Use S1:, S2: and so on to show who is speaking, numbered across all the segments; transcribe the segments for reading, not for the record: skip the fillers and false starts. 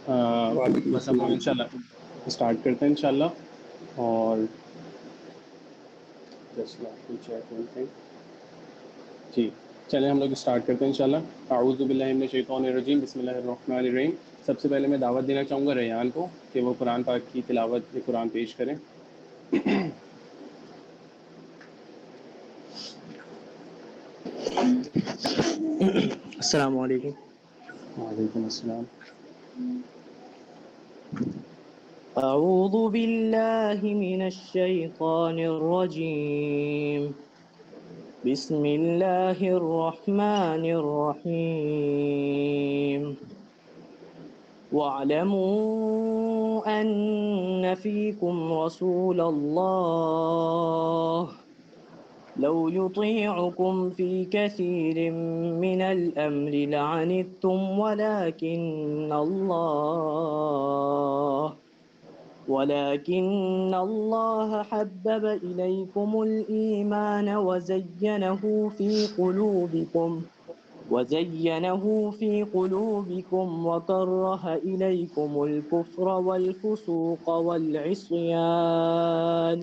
S1: وعلیکم
S2: بس اب ہم
S1: السلام۔
S2: انشاءاللہ اسٹارٹ کرتے ہیں انشاءاللہ. اور جی چلیں ہم لوگ اسٹارٹ کرتے ہیں انشاءاللہ. اعوذ باللہ من الشیطان الرجیم، بسم اللہ الرحمن الرحیم. سب سے پہلے میں دعوت دینا چاہوں گا ریان کو کہ وہ قرآن پاک کی تلاوت قرآن پیش کریں.
S3: السلام علیکم.
S2: وعلیکم السلام.
S3: اعوذ باللہ من الشیطان الرجیم. بسم اللہ الرحمن الرحیم. واعلموا ان فیکم رسول اللہ لو يطيعكم في كثير من الأمر لعنتم ولكن الله حبب إليكم الإيمان وزينه في قلوبكم وكره إليكم الكفر والفسوق والعصيان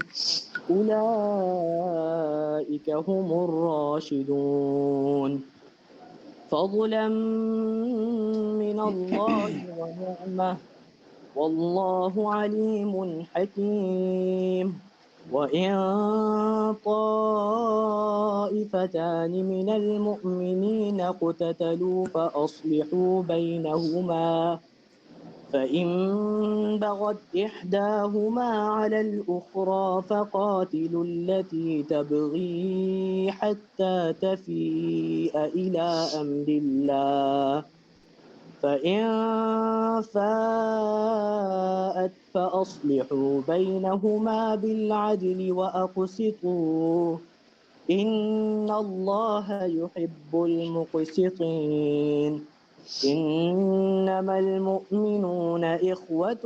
S3: أولئك هم الراشدون فضلا من الله ونعمة والله عليم حكيم. وإن طائفتان من المؤمنين اقتتلوا فإن بغت إحداهما على الأخرى فقاتلوا التي تبغي حتى تفيء إلى أمر الله فإن فاءت فأصلحوا بينهما بالعدل وأقسطوا إن الله يحب المقسطين. إنما المؤمنون إخوة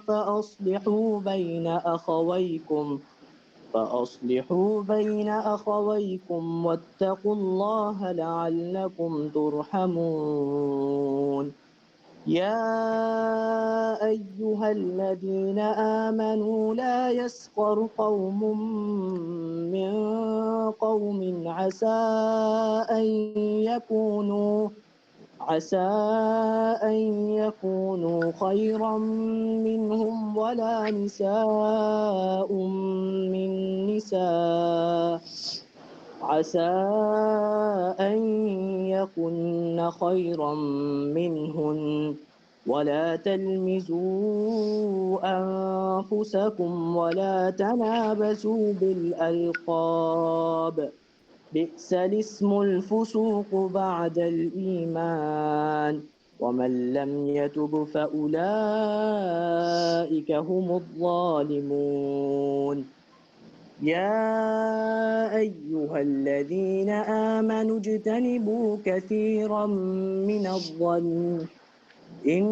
S3: فأصلحوا بين أخويكم واتقوا الله لعلكم ترحمون. يا أيها الذين آمنوا لا يسخر قوم من قوم عسى أن يكونوا خيرا منهم ولا نساء من نساء عسى أن يكن خيرا منهن ولا تلمزوا أنفسكم ولا تنابزوا بالألقاب بئس الاسم الفسوق بعد الإيمان ومن لم يتب فأولئك هم الظالمون. يا أيها الذين آمنوا اجتنبوا كثيرا من الظن إن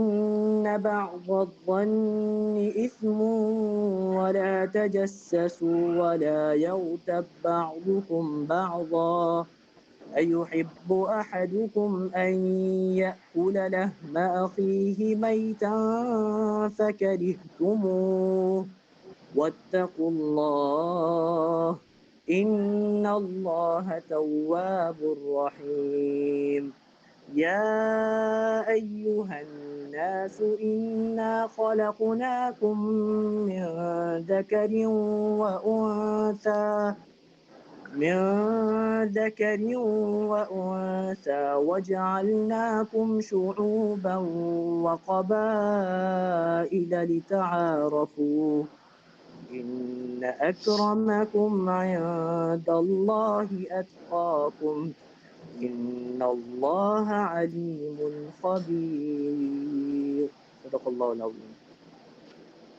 S3: بعض الظن إثم ولا تجسسوا ولا يغتب بعضكم بعضا أيحب أحدكم أن يأكل لحم أخيه ميتا فكرهتموه واتقوا الله إن الله تواب رحيم. يا أيها الناس إنا خلقناكم من ذكر وأنثى وجعلناكم شعوبا وقبائل لتعارفوا إن أكرمكم عند الله أتقاكم إن الله عليم خبير. صدق الله العظيم.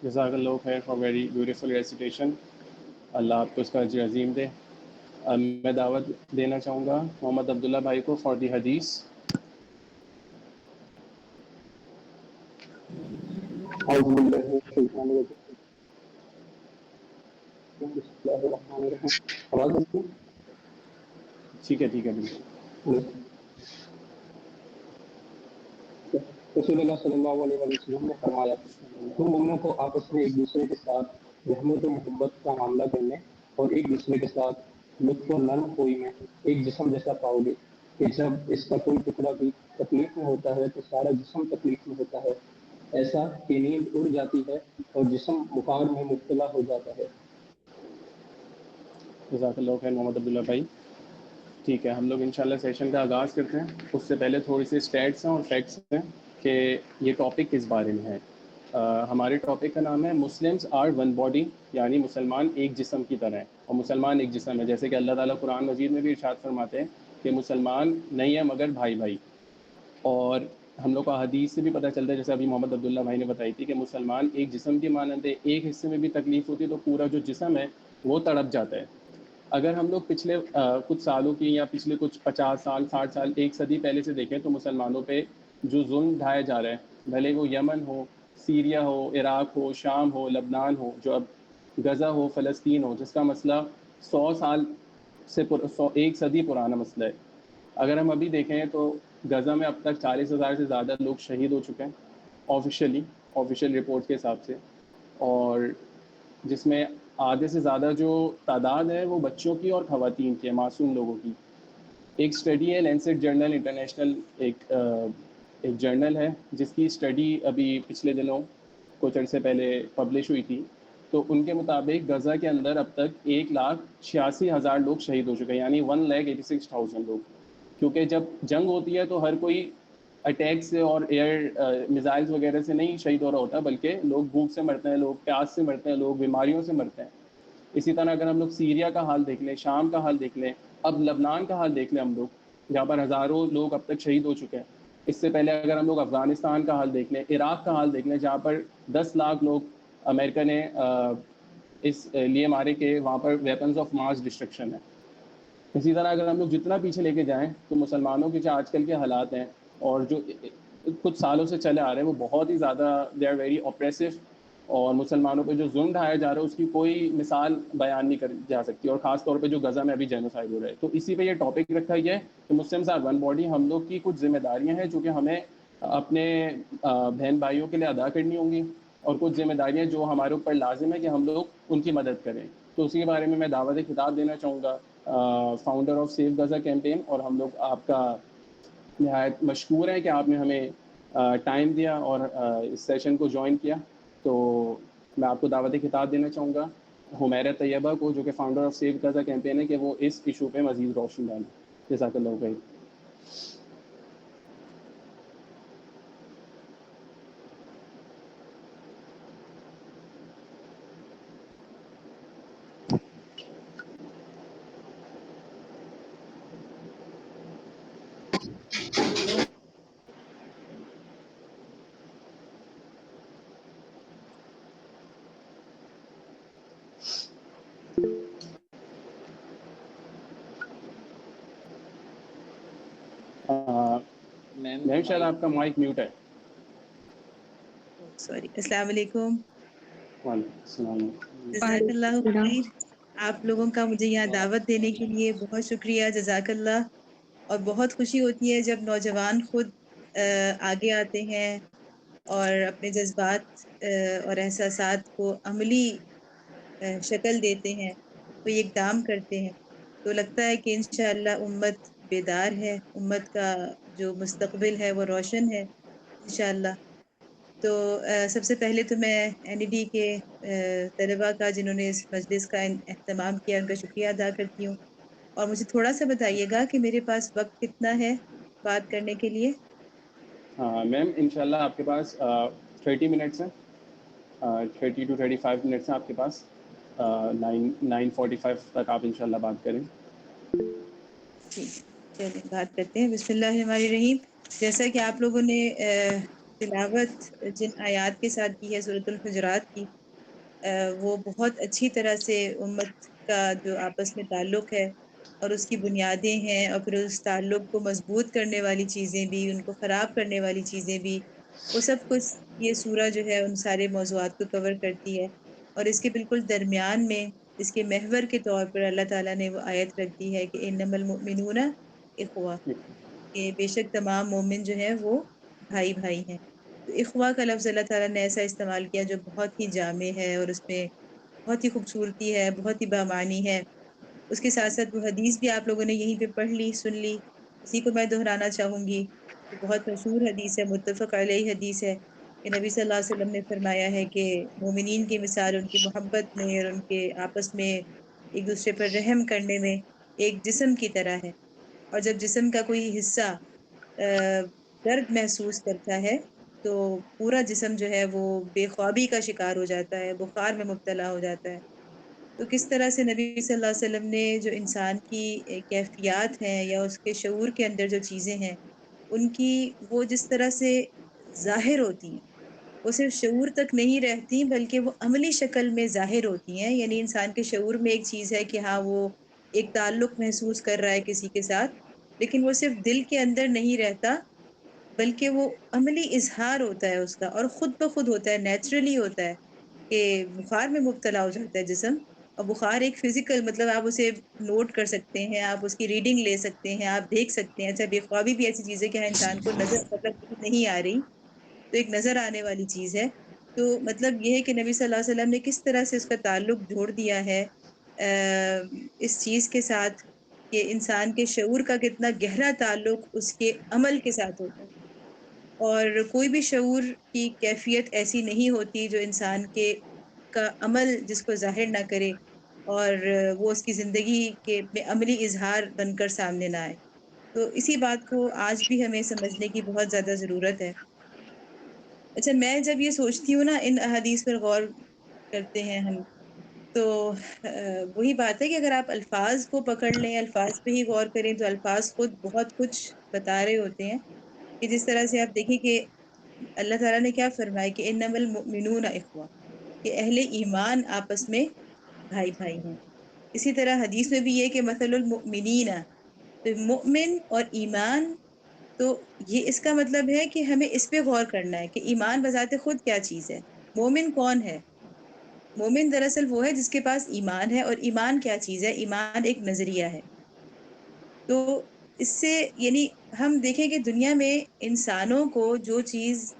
S2: جزاک اللہ خیر فار ویری بیوٹیفل ریسیٹیشن. اللہ آپ کو اس کا اجر عظیم دے. میں دعوت دینا چاہوں گا محمد عبداللہ بھائی کو فار دی حدیث.
S1: اعوذ باللہ من الشیطان الرجیم، بسم اللہ الرحمن الرحیم. آواز آ رہی
S2: ٹھیک ہے بالکل.
S1: ہے؟ رسول اللہ صلی اللہ علیہ وسلم نے فرمایا تم مومنوں کو آپس میں ایک دوسرے کے ساتھ رحمت و محبت کا معاملہ کرنے اور ایک دوسرے کے ساتھ لطف و نرم خوئی میں ایک جسم جیسا پاؤ گے کہ جب اس کا کوئی ٹکڑا بھی تکلیف میں ہوتا ہے تو سارا جسم تکلیف میں ہوتا ہے، ایسا کہ نیند اڑ جاتی ہے اور جسم بخار میں مبتلا ہو جاتا ہے۔
S2: جزاک اللہ خیر محمد عبداللہ بھائی۔ ٹھیک ہے، ہم لوگ انشاءاللہ سیشن کا آغاز کرتے ہیں۔ اس سے پہلے تھوڑی سی اسٹیٹس ہیں اور فیکٹس ہیں کہ یہ ٹاپک کس بارے میں ہے۔ ہمارے ٹاپک کا نام ہے مسلمس آر ون باڈی، یعنی مسلمان ایک جسم کی طرح ہیں، اور مسلمان ایک جسم ہے، جیسے کہ اللہ تعالیٰ قرآن مجید میں بھی ارشاد فرماتے ہیں کہ مسلمان نہیں ہے مگر بھائی بھائی۔ اور ہم لوگ کو حدیث سے بھی پتہ چلتا ہے، جیسے ابھی محمد عبداللہ بھائی نے بتائی تھی، کہ مسلمان ایک جسم کی مانند ہے، ایک حصے میں بھی تکلیف ہوتی ہے تو پورا جو جسم ہے وہ تڑپ جاتا ہے۔ اگر ہم لوگ پچھلے کچھ سالوں کی یا پچھلے کچھ 50 سال 60 سال ایک صدی پہلے سے دیکھیں تو مسلمانوں پہ جو ظلم ڈھایا جا رہا ہے، بھلے وہ یمن ہو، سیریا ہو، عراق ہو، شام ہو، لبنان ہو، جو اب غزہ ہو، فلسطین ہو، جس کا مسئلہ 100 سال سے ایک صدی پرانا مسئلہ ہے۔ اگر ہم ابھی دیکھیں تو غزہ میں اب تک 40,000 سے زیادہ لوگ شہید ہو چکے ہیں آفیشیل رپورٹ کے حساب سے، اور جس میں آدھے سے زیادہ جو تعداد ہے وہ بچوں کی اور خواتین کی ہے، معصوم لوگوں کی۔ ایک اسٹڈی ہے لینسٹ جرنل انٹرنیشنل، ایک جرنل ہے جس کی اسٹڈی ابھی پچھلے دنوں کچھ عرصے پہلے پبلش ہوئی تھی، تو ان کے مطابق غزہ کے اندر اب تک 1,86,000 لوگ شہید ہو چکے ہیں، یعنی 1,86,000 لوگ۔ کیونکہ جب جنگ ہوتی ہے تو ہر کوئی اٹیک سے اور ایئر میزائلز وغیرہ سے نہیں شہید ہو رہا ہوتا، بلکہ لوگ بھوک سے مرتے ہیں، لوگ پیاس سے مرتے ہیں، لوگ بیماریوں سے مرتے ہیں۔ اسی طرح اگر ہم لوگ سیریا کا حال دیکھ لیں، شام کا حال دیکھ لیں، اب لبنان کا حال دیکھ لیں ہم لوگ، جہاں پر ہزاروں لوگ اب تک شہید ہو چکے ہیں۔ اس سے پہلے اگر ہم لوگ افغانستان کا حال دیکھ لیں، عراق کا حال دیکھ لیں، جہاں پر 10 لاکھ لوگ امریکہ نے اس لیے مارے کہ وہاں پر ویپنز آف ماس ڈسٹرکشن ہے۔ اسی طرح اگر ہم لوگ جتنا پیچھے لے کے جائیں تو مسلمانوں کے جو آج کل کے حالات ہیں اور جو کچھ سالوں سے چلے آ رہے ہیں وہ بہت ہی زیادہ دے آر ویری اوپریسو، اور مسلمانوں پہ جو ظلم ڈھایا جا رہا ہے اس کی کوئی مثال بیان نہیں کر جا سکتی، اور خاص طور پہ جو غزہ میں ابھی جینوسائیڈ ہو رہا ہے۔ تو اسی پہ یہ ٹاپک رکھا گیا ہے کہ مسلمز آر ون باڈی، ہم لوگ کی کچھ ذمہ داریاں ہیں جو کہ ہمیں اپنے بہن بھائیوں کے لیے ادا کرنی ہوں گی، اور کچھ ذمہ داریاں جو ہمارے اوپر لازم ہے کہ ہم لوگ ان کی مدد کریں۔ تو اسی کے بارے میں دعوت خطاب دینا چاہوں گا founder of safe Gaza campaign, اور ہم لوگ آپ کا نہایت مشکور ہیں کہ آپ نے ہمیں ٹائم دیا اور اس سیشن کو جوائن کیا۔ تو میں آپ کو دعوت خطاب دینا چاہوں گا حمیرہ طیبہ کو، جو کہ founder of safe Gaza campaign ہے، کہ وہ اس ایشو پہ مزید روشنی ڈالیں۔ جزاک اللہ خیر۔ میم شاید آپ کا مائک میوٹ ہے۔
S4: سوری، السلام علیکم۔
S2: وعلیکم السلام۔
S4: جزاک اللہ خیر۔ آپ لوگوں کا مجھے یہاں دعوت دینے کے لیے بہت شکریہ، جزاک اللہ۔ اور بہت خوشی ہوتی ہے جب نوجوان خود آگے آتے ہیں اور اپنے جذبات اور احساسات کو عملی شکل دیتے ہیں، کوئی اقدام کرتے ہیں، تو لگتا ہے کہ انشاءاللہ امت بیدار ہے، امت کا جو مستقبل ہے وہ روشن ہے انشاءاللہ۔ تو سب سے پہلے تو میں این ای ڈی کے طلباء کا جنہوں نے اس مجلس کا اہتمام کیا، ان کا شکریہ ادا کرتی ہوں۔ اور مجھے تھوڑا سا بتائیے گا کہ میرے پاس وقت کتنا ہے بات کرنے کے لیے؟
S2: ہاں میم، انشاءاللہ آپ کے پاس 30 منٹس ہیں، 30 to 35 منٹس ہیں آپ کے پاس۔ 9:45 تک آپ انشاءاللہ بات کریں۔
S4: ٹھیک ہے، چلیے بات کرتے ہیں۔ بسم اللہ الرحمن الرحیم۔ جیسا کہ آپ لوگوں نے تلاوت جن آیات کے ساتھ کی ہے سورۃ الحجرات کی، وہ بہت اچھی طرح سے امت کا جو آپس میں تعلق ہے اور اس کی بنیادیں ہیں، اور پھر اس تعلق کو مضبوط کرنے والی چیزیں بھی، ان کو خراب کرنے والی چیزیں بھی، وہ سب کچھ یہ سورہ جو ہے ان سارے موضوعات کو کور کرتی ہے۔ اور اس کے بالکل درمیان میں اس کے محور کے طور پر اللہ تعالیٰ نے وہ آیت رکھ دی ہے کہ انما المؤمنون اخوہ، کہ بے شک تمام مومن جو ہیں وہ بھائی بھائی ہیں۔ تو اخوا کا لفظ اللہ تعالیٰ نے ایسا استعمال کیا جو بہت ہی جامع ہے اور اس میں بہت ہی خوبصورتی ہے، بہت ہی بامعنی ہے۔ اس کے ساتھ ساتھ وہ حدیث بھی آپ لوگوں نے یہیں پہ پڑھ لی، سن لی، اسی کو میں دہرانا چاہوں گی۔ وہ بہت مشہور حدیث ہے، متفق علیہ حدیث ہے کہ نبی صلی اللہ علیہ وسلم نے فرمایا ہے کہ مومنین کی مثال ان کی محبت میں اور ان کے آپس میں ایک دوسرے پر رحم کرنے میں ایک جسم کی طرح ہے، اور جب جسم کا کوئی حصہ درد محسوس کرتا ہے تو پورا جسم جو ہے وہ بے خوابی کا شکار ہو جاتا ہے، بخار میں مبتلا ہو جاتا ہے۔ تو کس طرح سے نبی صلی اللہ علیہ وسلم نے جو انسان کی کیفیات ہیں یا اس کے شعور کے اندر جو چیزیں ہیں ان کی وہ جس طرح سے ظاہر ہوتی ہیں، وہ صرف شعور تک نہیں رہتی بلکہ وہ عملی شکل میں ظاہر ہوتی ہیں۔ یعنی انسان کے شعور میں ایک چیز ہے کہ ہاں وہ ایک تعلق محسوس کر رہا ہے کسی کے ساتھ، لیکن وہ صرف دل کے اندر نہیں رہتا بلکہ وہ عملی اظہار ہوتا ہے اس کا، اور خود بخود ہوتا ہے، نیچرلی ہوتا ہے کہ بخار میں مبتلا ہو جاتا ہے جسم۔ اور بخار ایک فزیکل، مطلب آپ اسے نوٹ کر سکتے ہیں، آپ اس کی ریڈنگ لے سکتے ہیں، آپ دیکھ سکتے ہیں۔ اچھا بے خوابی بھی ایسی چیز ہے کہ ہاں انسان کو نظر مطلب نہیں آ رہی، تو ایک نظر آنے والی چیز ہے۔ تو مطلب یہ ہے کہ نبی صلی اللہ علیہ وسلم نے کس طرح سے اس کا تعلق جوڑ دیا ہے اس چیز کے ساتھ کہ انسان کے شعور کا کتنا گہرا تعلق اس کے عمل کے ساتھ ہوتا ہے، اور کوئی بھی شعور کی کیفیت ایسی نہیں ہوتی جو انسان کے کا عمل جس کو ظاہر نہ کرے اور وہ اس کی زندگی کے میں عملی اظہار بن کر سامنے نہ آئے۔ تو اسی بات کو آج بھی ہمیں سمجھنے کی بہت زیادہ ضرورت ہے۔ اچھا میں جب یہ سوچتی ہوں نا، ان احادیث پر غور کرتے ہیں ہم، تو وہی بات ہے کہ اگر آپ الفاظ کو پکڑ لیں، الفاظ پہ ہی غور کریں تو الفاظ خود بہت کچھ بتا رہے ہوتے ہیں۔ کہ جس طرح سے آپ دیکھیں کہ اللہ تعالیٰ نے کیا فرمایا کہ انما المؤمنون اخوہ، کہ اہل ایمان آپس میں بھائی بھائی ہیں۔ اسی طرح حدیث میں بھی یہ کہ مثل المؤمنین، تو مؤمن اور ایمان، تو یہ اس کا مطلب ہے کہ ہمیں اس پہ غور کرنا ہے کہ ایمان بذات خود کیا چیز ہے، مومن کون ہے۔ مومن دراصل وہ ہے جس کے پاس ایمان ہے، اور ایمان کیا چیز ہے، ایمان ایک نظریہ ہے۔ تو اس سے یعنی ہم دیکھیں کہ دنیا میں انسانوں کو جو چیز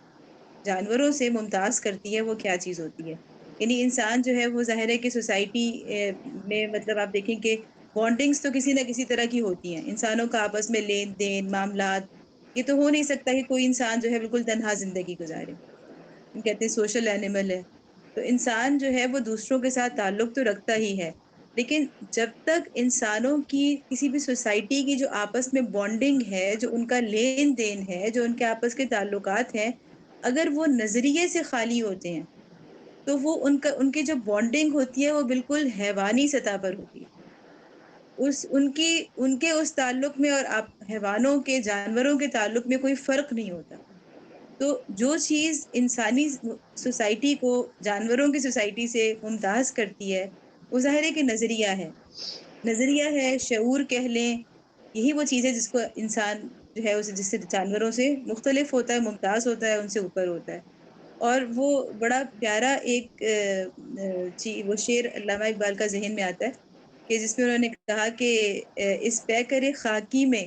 S4: جانوروں سے ممتاز کرتی ہے وہ کیا چیز ہوتی ہے۔ یعنی انسان جو ہے وہ ظاہر ہے کہ سوسائٹی میں مطلب آپ دیکھیں کہ بانڈنگز تو کسی نہ کسی طرح کی ہوتی ہیں، انسانوں کا آپس میں لین دین معاملات۔ یہ تو ہو نہیں سکتا کہ کوئی انسان جو ہے بالکل تنہا زندگی گزارے، ہم کہتے ہیں سوشل اینیمل ہے۔ تو انسان جو ہے وہ دوسروں کے ساتھ تعلق تو رکھتا ہی ہے، لیکن جب تک انسانوں کی کسی بھی سوسائٹی کی جو آپس میں بانڈنگ ہے، جو ان کا لین دین ہے، جو ان کے آپس کے تعلقات ہیں، اگر وہ نظریے سے خالی ہوتے ہیں تو وہ ان کی جو بانڈنگ ہوتی ہے وہ بالکل حیوانی سطح پر ہوتی ہے۔ ان کے اس تعلق میں اور حیوانوں کے، جانوروں کے تعلق میں کوئی فرق نہیں ہوتا۔ تو جو چیز انسانی سوسائٹی کو جانوروں کی سوسائٹی سے ممتاز کرتی ہے وہ ظاہر ہے کہ نظریہ ہے، نظریہ ہے، شعور کہہ لیں۔ یہی وہ چیز ہے جس کو انسان جو ہے اسے جس سے جانوروں سے مختلف ہوتا ہے، ممتاز ہوتا ہے، ان سے اوپر ہوتا ہے۔ اور وہ بڑا پیارا ایک وہ شعر علامہ اقبال کا ذہن میں آتا ہے کہ جس میں انہوں نے کہا کہ اس پیکر خاکی میں،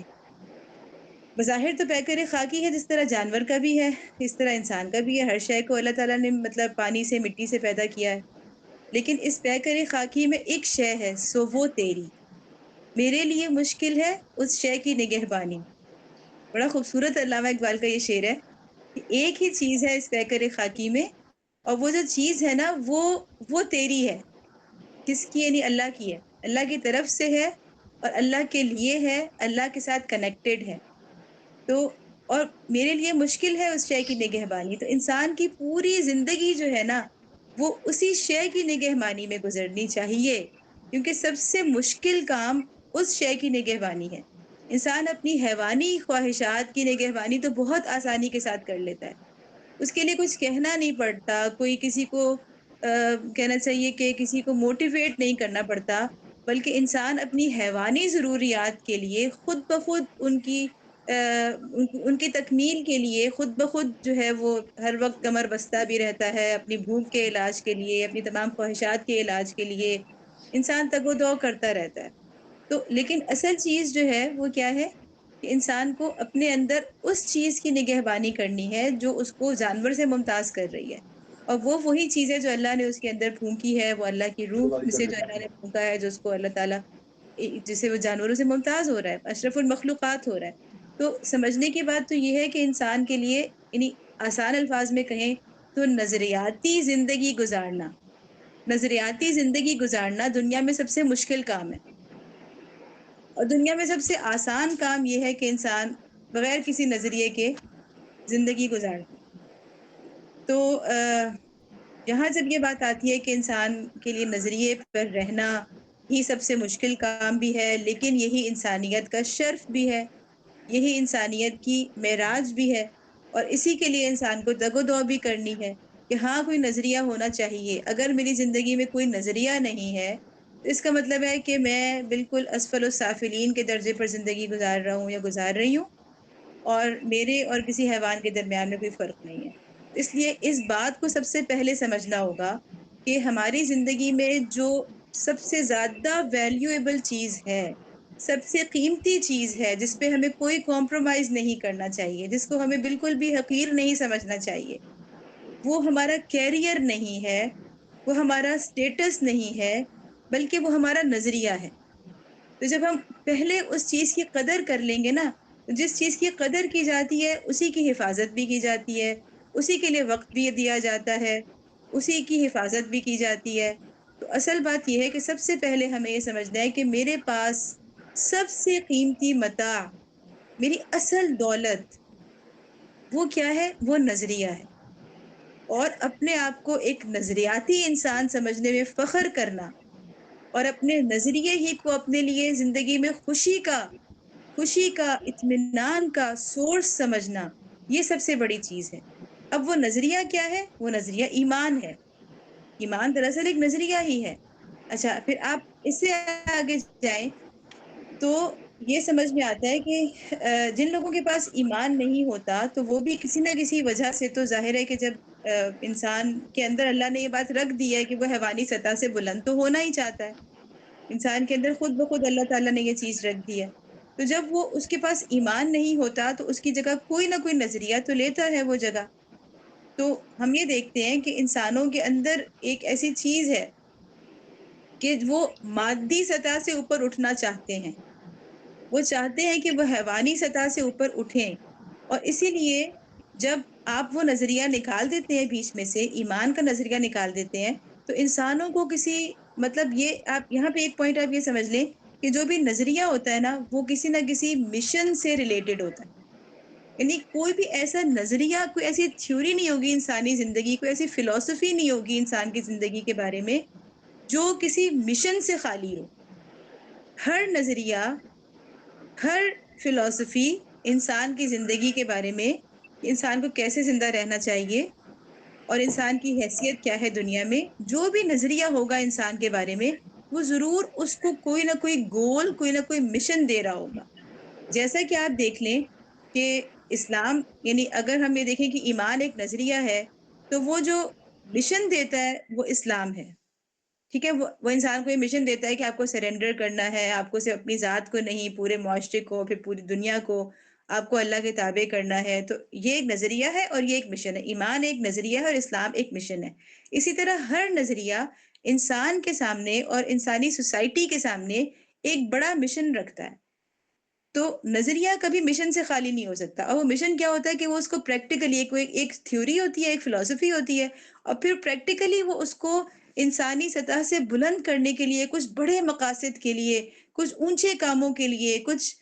S4: بظاہر تو پیکر خاکی ہے جس طرح جانور کا بھی ہے، اس طرح انسان کا بھی ہے، ہر شے کو اللہ تعالیٰ نے مطلب پانی سے، مٹی سے پیدا کیا ہے، لیکن اس پیکر خاکی میں ایک شے ہے، سو وہ تیری، میرے لیے مشکل ہے اس شے کی نگہبانی۔ بڑا خوبصورت علامہ اقبال کا یہ شعر ہے کہ ایک ہی چیز ہے اس پیکر خاکی میں، اور وہ جو چیز ہے نا وہ تیری ہے۔ کس کی؟ یعنی اللہ کی ہے، اللہ کی طرف سے ہے اور اللہ کے لیے ہے، اللہ کے ساتھ کنیکٹڈ ہے۔ تو اور میرے لیے مشکل ہے اس شے کی نگہبانی۔ تو انسان کی پوری زندگی جو ہے نا وہ اسی شے کی نگہبانی میں گزرنی چاہیے، کیونکہ سب سے مشکل کام اس شے کی نگہبانی ہے۔ انسان اپنی حیوانی خواہشات کی نگہبانی تو بہت آسانی کے ساتھ کر لیتا ہے، اس کے لیے کچھ کہنا نہیں پڑتا، کوئی کسی کو کہنا چاہیے کہ کسی کو موٹیویٹ نہیں کرنا پڑتا، بلکہ انسان اپنی حیوانی ضروریات کے لیے خود بخود ان کی تکمیل کے لیے خود بخود جو ہے وہ ہر وقت کمر بستہ بھی رہتا ہے، اپنی بھوک کے علاج کے لیے، اپنی تمام خواہشات کے علاج کے لیے انسان تگ و دو کرتا رہتا ہے۔ تو لیکن اصل چیز جو ہے وہ کیا ہے کہ انسان کو اپنے اندر اس چیز کی نگہبانی کرنی ہے جو اس کو جانور سے ممتاز کر رہی ہے، اور وہ وہی چیز ہے جو اللہ نے اس کے اندر پھونکی ہے، وہ اللہ کی روح سے جو اللہ نے پھونکا ہے، جو اس کو اللہ تعالیٰ جسے وہ جانوروں سے ممتاز ہو رہا ہے، اشرف المخلوقات ہو رہا ہے۔ تو سمجھنے کی بات تو یہ ہے کہ انسان کے لیے یعنی آسان الفاظ میں کہیں تو نظریاتی زندگی گزارنا دنیا میں سب سے مشکل کام ہے، اور دنیا میں سب سے آسان کام یہ ہے کہ انسان بغیر کسی نظریے کے زندگی گزارتا ہے۔ تو یہاں جب یہ بات آتی ہے کہ انسان کے لیے نظریے پر رہنا ہی سب سے مشکل کام بھی ہے، لیکن یہی انسانیت کا شرف بھی ہے، یہی انسانیت کی معراج بھی ہے، اور اسی کے لیے انسان کو دگ و دو بھی کرنی ہے کہ ہاں کوئی نظریہ ہونا چاہیے۔ اگر میری زندگی میں کوئی نظریہ نہیں ہے تو اس کا مطلب ہے کہ میں بالکل اسفل السافلین کے درجے پر زندگی گزار رہا ہوں یا گزار رہی ہوں، اور میرے اور کسی حیوان کے درمیان میں کوئی فرق نہیں ہے۔ اس لیے اس بات کو سب سے پہلے سمجھنا ہوگا کہ ہماری زندگی میں جو سب سے زیادہ ویلیویبل چیز ہے، سب سے قیمتی چیز ہے، جس پہ ہمیں کوئی کمپرومائز نہیں کرنا چاہیے، جس کو ہمیں بالکل بھی حقیر نہیں سمجھنا چاہیے، وہ ہمارا کیریئر نہیں ہے، وہ ہمارا سٹیٹس نہیں ہے، بلکہ وہ ہمارا نظریہ ہے۔ تو جب ہم پہلے اس چیز کی قدر کر لیں گے نا، جس چیز کی قدر کی جاتی ہے اسی کی حفاظت بھی کی جاتی ہے، اسی کے لیے وقت بھی دیا جاتا ہے، اسی کی حفاظت بھی کی جاتی ہے۔ تو اصل بات یہ ہے کہ سب سے پہلے ہمیں یہ سمجھنا ہے کہ میرے پاس سب سے قیمتی متاع، میری اصل دولت وہ کیا ہے؟ وہ نظریہ ہے، اور اپنے آپ کو ایک نظریاتی انسان سمجھنے میں فخر کرنا، اور اپنے نظریے ہی کو اپنے لیے زندگی میں خوشی کا اطمینان کا سورس سمجھنا، یہ سب سے بڑی چیز ہے۔ اب وہ نظریہ کیا ہے؟ وہ نظریہ ایمان ہے۔ ایمان دراصل ایک نظریہ ہی ہے۔ اچھا، پھر آپ اس سے آگے جائیں تو یہ سمجھ میں آتا ہے کہ جن لوگوں کے پاس ایمان نہیں ہوتا تو وہ بھی کسی نہ کسی وجہ سے، تو ظاہر ہے کہ جب انسان کے اندر اللہ نے یہ بات رکھ دی ہے کہ وہ حیوانی سطح سے بلند تو ہونا ہی چاہتا ہے، انسان کے اندر خود بخود اللہ تعالیٰ نے یہ چیز رکھ دی ہے۔ تو جب وہ اس کے پاس ایمان نہیں ہوتا تو اس کی جگہ کوئی نہ کوئی نظریہ تو لیتا ہے وہ جگہ۔ تو ہم یہ دیکھتے ہیں کہ انسانوں کے اندر ایک ایسی چیز ہے کہ وہ مادی سطح سے اوپر اٹھنا چاہتے ہیں، وہ چاہتے ہیں کہ وہ حیوانی سطح سے اوپر اٹھیں، اور اسی لیے جب آپ وہ نظریہ نکال دیتے ہیں بیچ میں سے، ایمان کا نظریہ نکال دیتے ہیں، تو انسانوں کو کسی مطلب یہ آپ یہاں پہ ایک پوائنٹ آپ یہ سمجھ لیں کہ جو بھی نظریہ ہوتا ہے نا وہ کسی نہ کسی مشن سے ریلیٹڈ ہوتا ہے۔ یعنی کوئی بھی ایسا نظریہ، کوئی ایسی تھیوری نہیں ہوگی انسانی زندگی، کوئی ایسی فلسفی نہیں ہوگی انسان کی زندگی کے بارے میں جو کسی مشن سے خالی ہو۔ ہر نظریہ، ہر فلسفی انسان کی زندگی کے بارے میں، انسان کو کیسے زندہ رہنا چاہیے اور انسان کی حیثیت کیا ہے دنیا میں، جو بھی نظریہ ہوگا انسان کے بارے میں وہ ضرور اس کو کوئی نہ کوئی گول، کوئی نہ کوئی مشن دے رہا ہوگا۔ جیسا کہ آپ دیکھ لیں کہ اسلام، یعنی اگر ہم یہ دیکھیں کہ ایمان ایک نظریہ ہے تو وہ جو مشن دیتا ہے وہ اسلام ہے، ٹھیک ہے؟ وہ انسان کو یہ مشن دیتا ہے کہ آپ کو سرنڈر کرنا ہے، آپ کو صرف اپنی ذات کو نہیں، پورے معاشرے کو، پھر پوری دنیا کو آپ کو اللہ کے تابع کرنا ہے۔ تو یہ ایک نظریہ ہے اور یہ ایک مشن ہے۔ ایمان ایک نظریہ ہے اور اسلام ایک مشن ہے۔ اسی طرح ہر نظریہ انسان کے سامنے اور انسانی سوسائٹی کے سامنے ایک بڑا مشن رکھتا ہے۔ تو نظریہ کبھی مشن سے خالی نہیں ہو سکتا، اور وہ مشن کیا ہوتا ہے کہ وہ اس کو پریکٹیکلی ایک تھیوری ہوتی ہے، ایک فلسفی ہوتی ہے، اور پھر پریکٹیکلی وہ اس کو انسانی سطح سے بلند کرنے کے لیے، کچھ بڑے مقاصد کے لیے، کچھ اونچے کاموں کے لیے، کچھ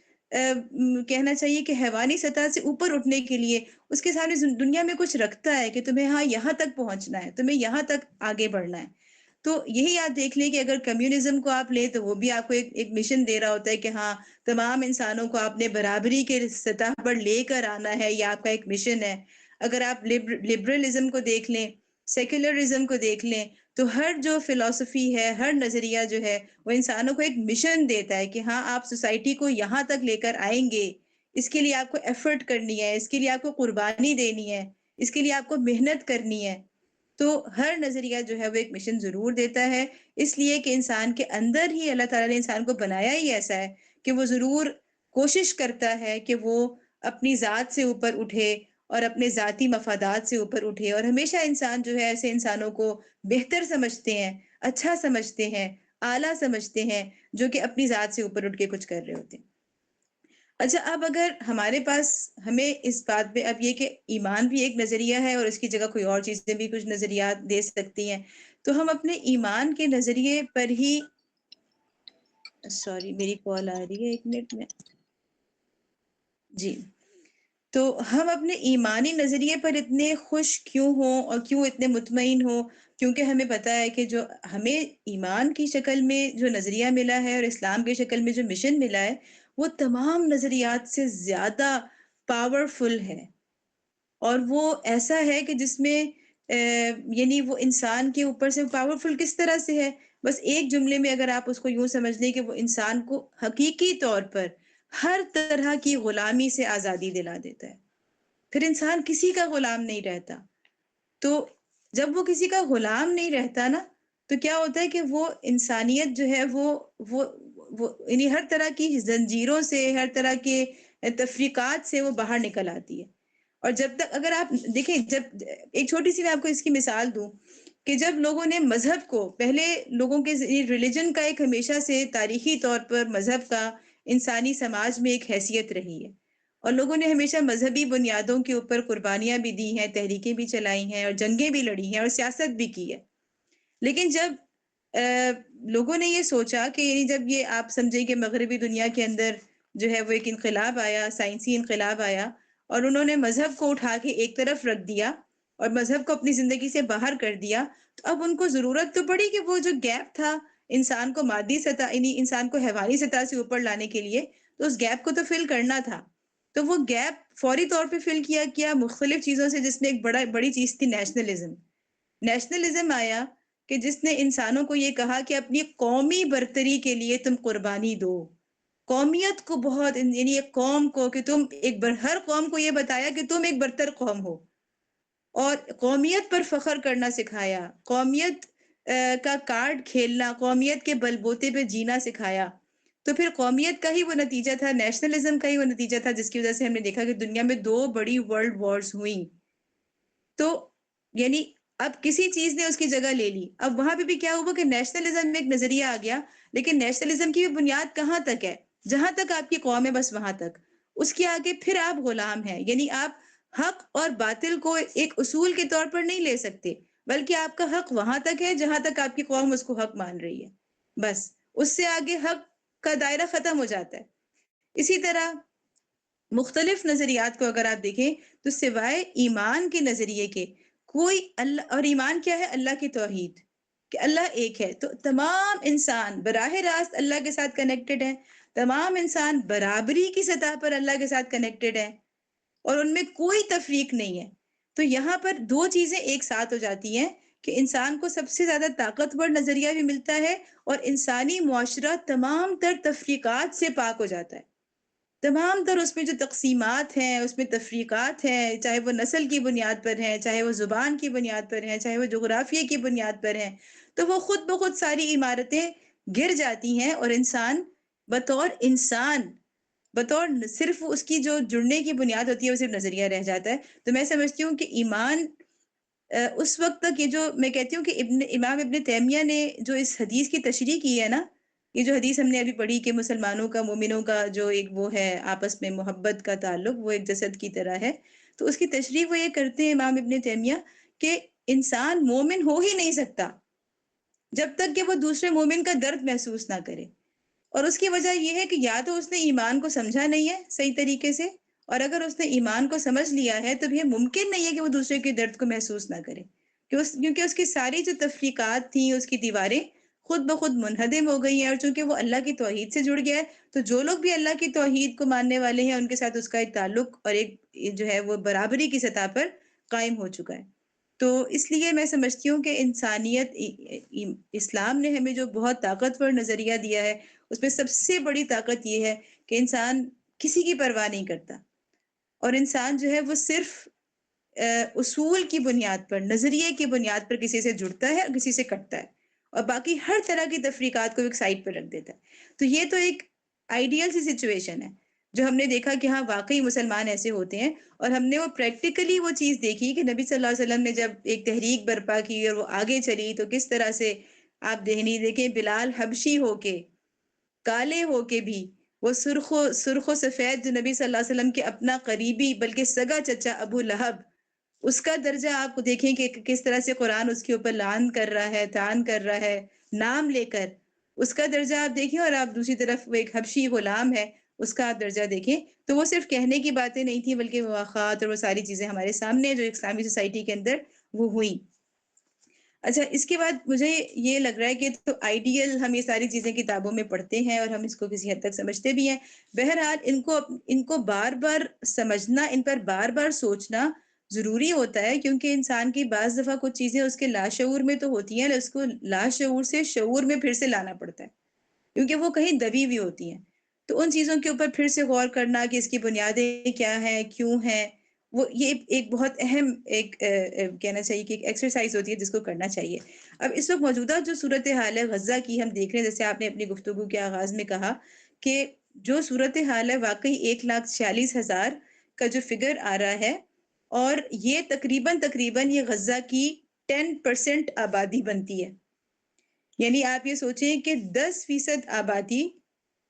S4: کہنا چاہیے کہ حیوانی سطح سے اوپر اٹھنے کے لیے اس کے سامنے دنیا میں کچھ رکھتا ہے کہ تمہیں ہاں یہاں تک پہنچنا ہے، تمہیں یہاں تک آگے بڑھنا ہے۔ تو یہی آپ دیکھ لیں کہ اگر کمیونزم کو آپ لیں تو وہ بھی آپ کو ایک مشن دے رہا ہوتا ہے کہ ہاں تمام انسانوں کو آپ نے برابری کے سطح پر لے کر آنا ہے، یہ آپ کا ایک مشن ہے۔ اگر آپ لبرلزم کو دیکھ لیں، سیکولرزم کو دیکھ لیں، تو ہر جو فلسفی ہے، ہر نظریہ جو ہے وہ انسانوں کو ایک مشن دیتا ہے کہ ہاں آپ سوسائٹی کو یہاں تک لے کر آئیں گے، اس کے لیے آپ کو ایفرٹ کرنی ہے، اس کے لیے آپ کو قربانی دینی ہے، اس کے لیے آپ کو محنت کرنی ہے۔ تو ہر نظریہ جو ہے وہ ایک مشن ضرور دیتا ہے، اس لیے کہ انسان کے اندر ہی اللہ تعالیٰ نے انسان کو بنایا ہی ایسا ہے کہ وہ ضرور کوشش کرتا ہے کہ وہ اپنی ذات سے اوپر اٹھے اور اپنے ذاتی مفادات سے اوپر اٹھے، اور ہمیشہ انسان جو ہے ایسے انسانوں کو بہتر سمجھتے ہیں، اچھا سمجھتے ہیں، اعلیٰ سمجھتے ہیں، جو کہ اپنی ذات سے اوپر اٹھ کے کچھ کر رہے ہوتے ہیں۔ اچھا، اب اگر ہمارے پاس ہمیں اس بات پہ اب یہ کہ ایمان بھی ایک نظریہ ہے اور اس کی جگہ کوئی اور چیزیں بھی کچھ نظریات دے سکتی ہیں، تو ہم اپنے ایمان کے نظریے پر ہی سوری میری کال آ رہی ہے، 1 منٹ میں جی، تو ہم اپنے ایمانی نظریے پر اتنے خوش کیوں ہوں اور کیوں اتنے مطمئن ہوں؟ کیونکہ ہمیں پتا ہے کہ جو ہمیں ایمان کی شکل میں جو نظریہ ملا ہے اور اسلام کی شکل میں جو مشن ملا ہے، وہ تمام نظریات سے زیادہ پاورفل ہے، اور وہ ایسا ہے کہ جس میں یعنی وہ انسان کے اوپر سے پاورفل کس طرح سے ہے؟ بس ایک جملے میں اگر آپ اس کو یوں سمجھ لیں کہ وہ انسان کو حقیقی طور پر ہر طرح کی غلامی سے آزادی دلا دیتا ہے، پھر انسان کسی کا غلام نہیں رہتا۔ تو جب وہ کسی کا غلام نہیں رہتا نا، تو کیا ہوتا ہے کہ وہ انسانیت جو ہے وہ یعنی ہر طرح کی زنجیروں سے، ہر طرح کے تفریقات سے وہ باہر نکل آتی ہے۔ اور جب تک اگر آپ دیکھیں، جب ایک چھوٹی سی میں آپ کو اس کی مثال دوں کہ جب لوگوں نے مذہب کو، پہلے لوگوں کے ریلیجن کا ایک ہمیشہ سے تاریخی طور پر مذہب کا انسانی سماج میں ایک حیثیت رہی ہے، اور لوگوں نے ہمیشہ مذہبی بنیادوں کے اوپر قربانیاں بھی دی ہیں، تحریکیں بھی چلائی ہیں، اور جنگیں بھی لڑی ہیں، اور سیاست بھی کی ہے۔ لیکن جب لوگوں نے یہ سوچا کہ یعنی جب یہ آپ سمجھیں کہ مغربی دنیا کے اندر جو ہے وہ ایک انقلاب آیا، سائنسی انقلاب آیا، اور انہوں نے مذہب کو اٹھا کے ایک طرف رکھ دیا اور مذہب کو اپنی زندگی سے باہر کر دیا، تو اب ان کو ضرورت تو پڑی کہ وہ جو گیپ تھا انسان کو مادی سطح، یعنی انسان کو حیوانی سطح سے اوپر لانے کے لیے، تو اس گیپ کو تو فل کرنا تھا۔ تو وہ گیپ فوری طور پہ فل کیا مختلف چیزوں سے، جس میں ایک بڑی چیز تھی نیشنلزم۔ نیشنلزم آیا کہ جس نے انسانوں کو یہ کہا کہ اپنی قومی برتری کے لیے تم قربانی دو، قومیت کو بہت، یعنی ایک قوم کو کہ تم ہر قوم کو یہ بتایا کہ تم ایک برتر قوم ہو، اور قومیت پر فخر کرنا سکھایا، قومیت کا کارڈ کھیلنا، قومیت کے بل بوتے پہ جینا سکھایا۔ تو پھر قومیت کا ہی وہ نتیجہ تھا، نیشنلزم کا ہی وہ نتیجہ تھا، جس کی وجہ سے ہم نے دیکھا کہ دنیا میں 2 بڑی ورلڈ وارز ہوئیں۔ تو یعنی اب کسی چیز نے اس کی جگہ لے لی۔ اب وہاں پہ بھی کیا ہوا کہ نیشنلزم میں ایک نظریہ آ گیا، لیکن نیشنلزم کی بنیاد کہاں تک ہے؟ جہاں تک آپ کی قوم ہے بس وہاں تک، اس کے آگے پھر آپ غلام ہیں۔ یعنی آپ حق اور باطل کو ایک اصول کے طور پر نہیں لے سکتے، بلکہ آپ کا حق وہاں تک ہے جہاں تک آپ کی قوم اس کو حق مان رہی ہے، بس اس سے آگے حق کا دائرہ ختم ہو جاتا ہے۔ اسی طرح مختلف نظریات کو اگر آپ دیکھیں تو سوائے ایمان کے نظریے کے کوئی اللہ، اور ایمان کیا ہے؟ اللہ کی توحید، کہ اللہ ایک ہے، تو تمام انسان براہ راست اللہ کے ساتھ کنیکٹڈ ہیں، تمام انسان برابری کی سطح پر اللہ کے ساتھ کنیکٹڈ ہیں، اور ان میں کوئی تفریق نہیں ہے۔ تو یہاں پر 2 چیزیں ایک ساتھ ہو جاتی ہیں کہ انسان کو سب سے زیادہ طاقتور نظریہ بھی ملتا ہے، اور انسانی معاشرہ تمام تر تفریقات سے پاک ہو جاتا ہے۔ تمام تر اس میں جو تقسیمات ہیں، اس میں تفریقات ہیں، چاہے وہ نسل کی بنیاد پر ہیں، چاہے وہ زبان کی بنیاد پر ہیں، چاہے وہ جغرافیے کی بنیاد پر ہیں، تو وہ خود بخود ساری عمارتیں گر جاتی ہیں، اور انسان بطور صرف اس کی جو جڑنے کی بنیاد ہوتی ہے وہ صرف نظریہ رہ جاتا ہے۔ تو میں سمجھتی ہوں کہ ایمان اس وقت تک، یہ جو میں کہتی ہوں کہ امام ابن تیمیہ نے جو اس حدیث کی تشریح کی ہے نا، یہ جو حدیث ہم نے ابھی پڑھی کہ مسلمانوں کا، مومنوں کا جو ایک وہ ہے آپس میں محبت کا تعلق، وہ ایک جسد کی طرح ہے، تو اس کی تشریح وہ یہ کرتے ہیں امام ابن تیمیہ کہ انسان مومن ہو ہی نہیں سکتا جب تک کہ وہ دوسرے مومن کا درد محسوس نہ کرے، اور اس کی وجہ یہ ہے کہ یا تو اس نے ایمان کو سمجھا نہیں ہے صحیح طریقے سے، اور اگر اس نے ایمان کو سمجھ لیا ہے تو یہ ممکن نہیں ہے کہ وہ دوسرے کے درد کو محسوس نہ کرے، کیونکہ اس کی ساری جو تفریقات تھیں، اس کی دیواریں خود بخود منہدم ہو گئی ہیں، اور چونکہ وہ اللہ کی توحید سے جڑ گیا ہے، تو جو لوگ بھی اللہ کی توحید کو ماننے والے ہیں ان کے ساتھ اس کا ایک تعلق اور ایک جو ہے وہ برابری کی سطح پر قائم ہو چکا ہے۔ تو اس لیے میں سمجھتی ہوں کہ انسانیت، اسلام نے ہمیں جو بہت طاقتور نظریہ دیا ہے، اس میں سب سے بڑی طاقت یہ ہے کہ انسان کسی کی پرواہ نہیں کرتا، اور انسان جو ہے وہ صرف اصول کی بنیاد پر، نظریے کی بنیاد پر کسی سے جڑتا ہے اور کسی سے کٹتا ہے، اور باقی ہر طرح کی تفریقات کو ایک سائڈ پر رکھ دیتا ہے۔ تو یہ تو ایک آئیڈیل سی سچویشن ہے، جو ہم نے دیکھا کہ ہاں واقعی مسلمان ایسے ہوتے ہیں، اور ہم نے وہ پریکٹیکلی وہ چیز دیکھی کہ نبی صلی اللہ علیہ وسلم نے جب ایک تحریک برپا کی اور وہ آگے چلی تو کس طرح سے آپ دیکھیں بلال حبشی ہو کے، کالے ہو کے بھی، وہ سرخ و سفید جو نبی صلی اللہ علیہ وسلم کے اپنا قریبی بلکہ سگا چچا ابو لہب، اس کا درجہ آپ دیکھیں کہ کس طرح سے قرآن اس کے اوپر لعن کر رہا ہے، طعن کر رہا ہے نام لے کر، اس کا درجہ آپ دیکھیں، اور آپ دوسری طرف وہ ایک حبشی غلام ہے اس کا آپ درجہ دیکھیں، تو وہ صرف کہنے کی باتیں نہیں تھیں بلکہ مواخات اور وہ ساری چیزیں ہمارے سامنے جو اسلامی سوسائٹی کے اندر وہ ہوئیں۔ اچھا، اس کے بعد مجھے یہ لگ رہا ہے کہ تو آئیڈیل ہم یہ ساری چیزیں کتابوں میں پڑھتے ہیں اور ہم اس کو کسی حد تک سمجھتے بھی ہیں، بہرحال ان کو بار بار سمجھنا، ان پر بار بار سوچنا ضروری ہوتا ہے، کیونکہ انسان کی بعض دفعہ کچھ چیزیں اس کے لاشعور میں تو ہوتی ہیں، اس کو لاشعور سے شعور میں پھر سے لانا پڑتا ہے، کیونکہ وہ کہیں دبی ہوئی ہوتی ہیں، تو ان چیزوں کے اوپر پھر سے غور کرنا کہ اس کی بنیادیں کیا ہیں، کیوں ہیں، وہ یہ ایک بہت اہم ایک کہنا چاہیے کہ ایک ایکسرسائز ہوتی ہے جس کو کرنا چاہیے۔ اب اس وقت موجودہ جو صورتحال ہے غزہ کی ہم دیکھ رہے ہیں، جیسے آپ نے اپنی گفتگو کے آغاز میں کہا کہ جو صورتحال ہے واقعی 1,46,000 کا جو فگر آ رہا ہے، اور یہ تقریباً یہ غزہ کی 10% آبادی بنتی ہے، یعنی آپ یہ سوچیں کہ 10% آبادی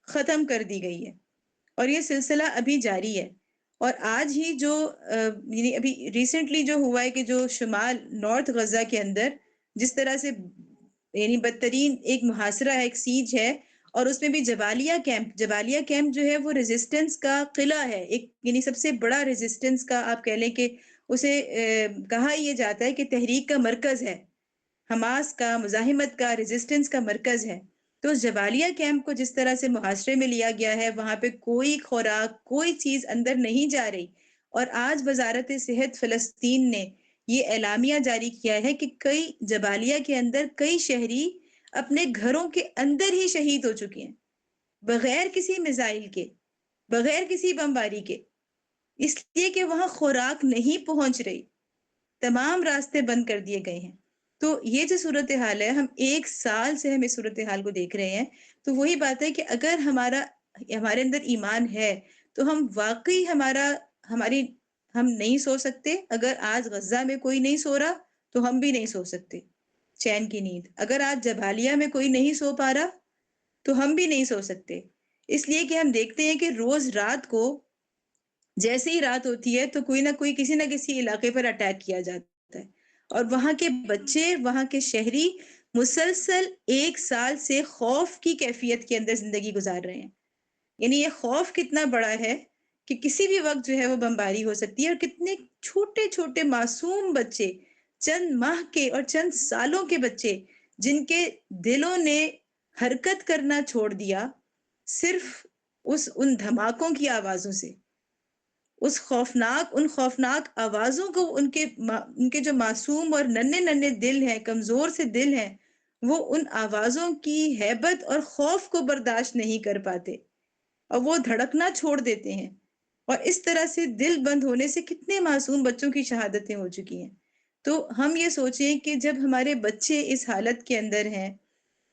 S4: ختم کر دی گئی ہے، اور یہ سلسلہ ابھی جاری ہے۔ اور آج ہی جو یعنی ابھی ریسنٹلی جو ہوا ہے کہ جو شمال نارتھ غزہ کے اندر جس طرح سے یعنی بدترین ایک محاصرہ ہے، ایک سیج ہے، اور اس میں بھی جبالیہ کیمپ جو ہے وہ ریزسٹنس کا قلعہ ہے، ایک یعنی سب سے بڑا ریزسٹنس کا آپ کہہ لیں کہ اسے کہا یہ جاتا ہے کہ تحریک کا مرکز ہے، حماس کا، مزاحمت کا، ریزسٹنس کا مرکز ہے۔ تو اس جبالیہ کیمپ کو جس طرح سے محاصرے میں لیا گیا ہے، وہاں پہ کوئی خوراک، کوئی چیز اندر نہیں جا رہی، اور آج وزارت صحت فلسطین نے یہ اعلامیہ جاری کیا ہے کہ کئی جبالیہ کے اندر کئی شہری اپنے گھروں کے اندر ہی شہید ہو چکے ہیں، بغیر کسی میزائل کے، بغیر کسی بمباری کے، اس لیے کہ وہاں خوراک نہیں پہنچ رہی، تمام راستے بند کر دیے گئے ہیں۔ تو یہ جو صورتحال ہے، ہم 1 سال سے ہم اس صورتحال کو دیکھ رہے ہیں، تو وہی بات ہے کہ اگر ہمارے اندر ایمان ہے تو ہم واقعی ہم نہیں سو سکتے۔ اگر آج غزہ میں کوئی نہیں سو رہا تو ہم بھی نہیں سو سکتے چین کی نیند، اگر آج جبالیہ میں کوئی نہیں سو پا رہا تو ہم بھی نہیں سو سکتے، اس لیے کہ ہم دیکھتے ہیں کہ روز رات کو جیسے ہی رات ہوتی ہے تو کوئی نہ کوئی کسی نہ کسی علاقے پر اٹیک کیا جاتا ہے، اور وہاں کے بچے، وہاں کے شہری مسلسل 1 سال سے خوف کی کیفیت کے اندر زندگی گزار رہے ہیں۔ یعنی یہ خوف کتنا بڑا ہے کہ کسی بھی وقت جو ہے وہ بمباری ہو سکتی ہے، اور کتنے چھوٹے چھوٹے معصوم بچے، چند ماہ کے اور چند سالوں کے بچے جن کے دلوں نے حرکت کرنا چھوڑ دیا صرف ان دھماکوں کی آوازوں سے، ان خوفناک آوازوں کو ان کے جو معصوم اور ننھے دل ہیں، کمزور سے دل ہیں، وہ ان آوازوں کی ہیبت اور خوف کو برداشت نہیں کر پاتے، اور وہ دھڑکنا چھوڑ دیتے ہیں، اور اس طرح سے دل بند ہونے سے کتنے معصوم بچوں کی شہادتیں ہو چکی ہیں۔ تو ہم یہ سوچیں کہ جب ہمارے بچے اس حالت کے اندر ہیں،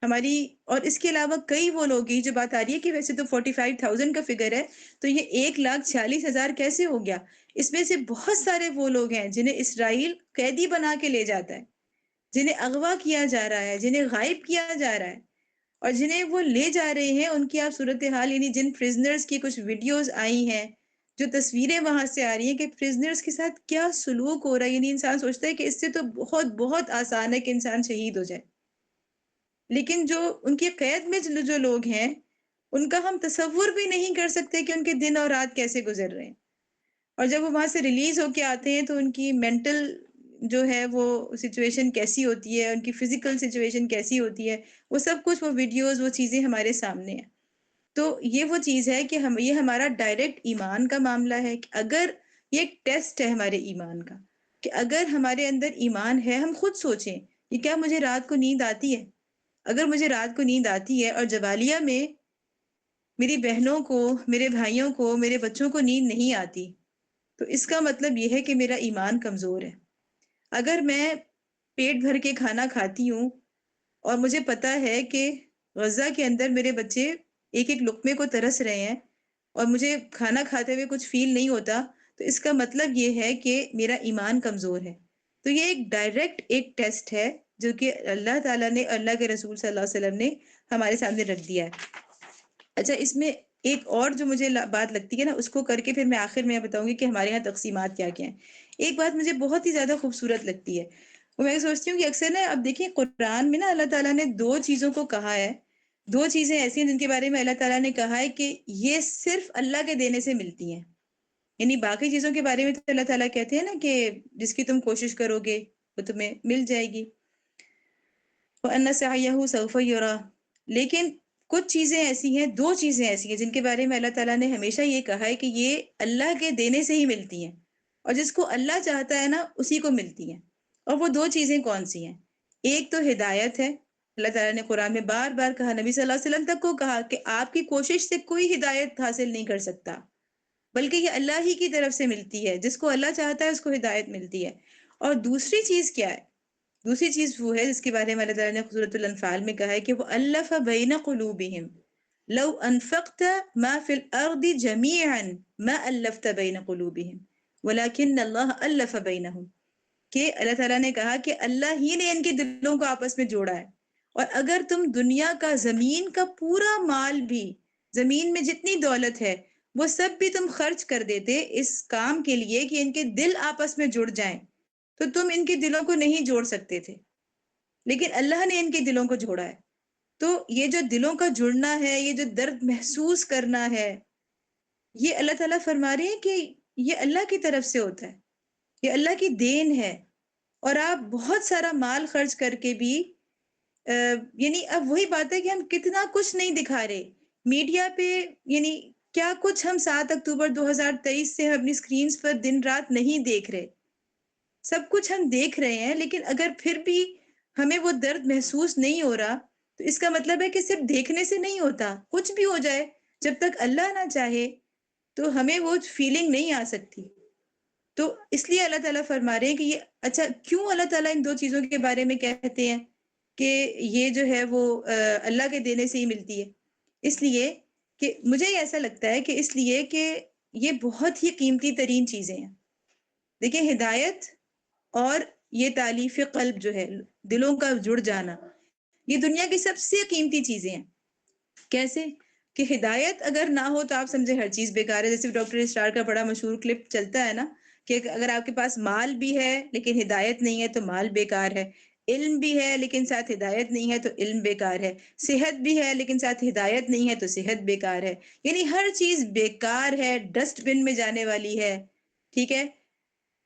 S4: اور اس کے علاوہ کئی وہ لوگ ہیں، جو بات آ رہی ہے کہ ویسے تو 45,000 کا فگر ہے، تو یہ 1,46,000 کیسے ہو گیا؟ اس میں سے بہت سارے وہ لوگ ہیں جنہیں اسرائیل قیدی بنا کے لے جاتا ہے، جنہیں اغوا کیا جا رہا ہے، جنہیں غائب کیا جا رہا ہے، اور جنہیں وہ لے جا رہے ہیں ان کی آپ صورتحال، یعنی جن پرزنرز کی کچھ ویڈیوز آئی ہیں، جو تصویریں وہاں سے آ رہی ہیں کہ پرزنرز کے ساتھ کیا سلوک ہو رہا ہے، یعنی انسان سوچتا ہے کہ اس سے تو بہت بہت آسان ہے کہ انسان شہید ہو جائے، لیکن جو ان کی قید میں جو لوگ ہیں ان کا ہم تصور بھی نہیں کر سکتے کہ ان کے دن اور رات کیسے گزر رہے ہیں، اور جب وہ وہاں سے ریلیز ہو کے آتے ہیں تو ان کی مینٹل جو ہے وہ سچویشن کیسی ہوتی ہے، ان کی فزیکل سچویشن کیسی ہوتی ہے، وہ سب کچھ، وہ ویڈیوز، وہ چیزیں ہمارے سامنے ہیں۔ تو یہ وہ چیز ہے کہ یہ ہمارا ڈائریکٹ ایمان کا معاملہ ہے، کہ اگر یہ ایک ٹیسٹ ہے ہمارے ایمان کا، کہ اگر ہمارے اندر ایمان ہے، ہم خود سوچیں کہ کیا مجھے رات کو نیند آتی ہے؟ اگر مجھے رات کو نیند آتی ہے اور جبالیہ میں میری بہنوں کو، میرے بھائیوں کو، میرے بچوں کو نیند نہیں آتی، تو اس کا مطلب یہ ہے کہ میرا ایمان کمزور ہے۔ اگر میں پیٹ بھر کے کھانا کھاتی ہوں اور مجھے پتا ہے کہ غزہ کے اندر میرے بچے ایک ایک لقمے کو ترس رہے ہیں، اور مجھے کھانا کھاتے ہوئے کچھ فیل نہیں ہوتا، تو اس کا مطلب یہ ہے کہ میرا ایمان کمزور ہے۔ تو یہ ایک ڈائریکٹ ایک ٹیسٹ ہے جو کہ اللہ تعالیٰ نے، اللہ کے رسول صلی اللہ علیہ وسلم نے ہمارے سامنے رکھ دیا ہے۔ اچھا، اس میں ایک اور جو مجھے بات لگتی ہے نا، اس کو کر کے پھر میں آخر میں بتاؤں گی کہ ہمارے یہاں تقسیمات کیا کیا ہیں۔ ایک بات مجھے بہت ہی زیادہ خوبصورت لگتی ہے، وہ میں سوچتی ہوں کہ اکثر نا، اب دیکھیں قرآن میں نا اللہ تعالیٰ نے دو چیزوں کو کہا ہے، دو چیزیں ایسی ہیں جن کے بارے میں اللہ تعالیٰ نے کہا ہے کہ یہ صرف اللہ کے دینے سے ملتی ہیں۔ یعنی باقی چیزوں کے بارے میں تو اللہ تعالیٰ کہتے ہیں نا کہ جس کی تم کوشش کرو گے وہ تمہیں مل جائے گی، وَأَنَّ سَعْيَهُ سَوْفَ يُرَىٰ۔ لیکن کچھ چیزیں ایسی ہیں، دو چیزیں ایسی ہیں جن کے بارے میں اللہ تعالیٰ نے ہمیشہ یہ کہا ہے کہ یہ اللہ کے دینے سے ہی ملتی ہیں، اور جس کو اللہ چاہتا ہے نا اسی کو ملتی ہیں۔ اور وہ دو چیزیں کون سی ہیں؟ ایک تو ہدایت ہے، اللہ تعالیٰ نے قرآن میں بار بار کہا، نبی صلی اللہ علیہ وسلم تک کو کہا کہ آپ کی کوشش سے کوئی ہدایت حاصل نہیں کر سکتا، بلکہ یہ اللہ ہی کی طرف سے ملتی ہے، جس کو اللہ چاہتا ہے اس کو ہدایت ملتی ہے۔ اور دوسری چیز کیا ہے؟ دوسری چیز وہ ہے جس کے بارے میں اللہ تعالیٰ نے سورۃ الانفال میں کہا ہے کہ وہ الف بین قلوبہم لو انفقت ما فی الارض جمیعا ما الفت بین قلوبہم ولکن اللہ الف بینہم، کہ اللہ تعالیٰ نے کہا کہ اللہ ہی نے ان کے دلوں کو آپس میں جوڑا ہے، اور اگر تم دنیا کا، زمین کا پورا مال بھی، زمین میں جتنی دولت ہے وہ سب بھی تم خرچ کر دیتے اس کام کے لیے کہ ان کے دل آپس میں جڑ جائیں، تو تم ان کے دلوں کو نہیں جوڑ سکتے تھے، لیکن اللہ نے ان کے دلوں کو جوڑا ہے۔ تو یہ جو دلوں کا جڑنا ہے، یہ جو درد محسوس کرنا ہے، یہ اللہ تعالیٰ فرما رہے ہیں کہ یہ اللہ کی طرف سے ہوتا ہے، یہ اللہ کی دین ہے۔ اور آپ بہت سارا مال خرچ کر کے بھی یعنی اب وہی بات ہے کہ ہم کتنا کچھ نہیں دکھا رہے میڈیا پہ، یعنی کیا کچھ ہم 7 اکتوبر 2023 سے اپنی سکرینز پر دن رات نہیں دیکھ رہے، سب کچھ ہم دیکھ رہے ہیں، لیکن اگر پھر بھی ہمیں وہ درد محسوس نہیں ہو رہا تو اس کا مطلب ہے کہ صرف دیکھنے سے نہیں ہوتا، کچھ بھی ہو جائے جب تک اللہ نہ چاہے تو ہمیں وہ فیلنگ نہیں آ سکتی۔ تو اس لیے اللہ تعالیٰ فرما رہے ہیں کہ یہ اچھا کیوں اللہ تعالیٰ ان دو چیزوں کے بارے میں کہتے ہیں کہ یہ جو ہے وہ اللہ کے دینے سے ہی ملتی ہے؟ اس لیے کہ مجھے ایسا لگتا ہے کہ اس لیے کہ یہ بہت ہی قیمتی ترین چیزیں ہیں۔ دیکھیں، ہدایت اور یہ تالیف قلب جو ہے، دلوں کا جڑ جانا، یہ دنیا کی سب سے قیمتی چیزیں ہیں۔ کیسے کہ ہدایت اگر نہ ہو تو آپ سمجھے ہر چیز بیکار ہے۔ جیسے ڈاکٹر اسٹار کا بڑا مشہور کلپ چلتا ہے نا کہ اگر آپ کے پاس مال بھی ہے لیکن ہدایت نہیں ہے تو مال بیکار ہے، علم بھی ہے لیکن ساتھ ہدایت نہیں ہے تو علم بیکار ہے، صحت بھی ہے لیکن ساتھ ہدایت نہیں ہے تو صحت بیکار ہے۔ یعنی ہر چیز بیکار ہے، ڈسٹ بن میں جانے والی ہے، ٹھیک ہے،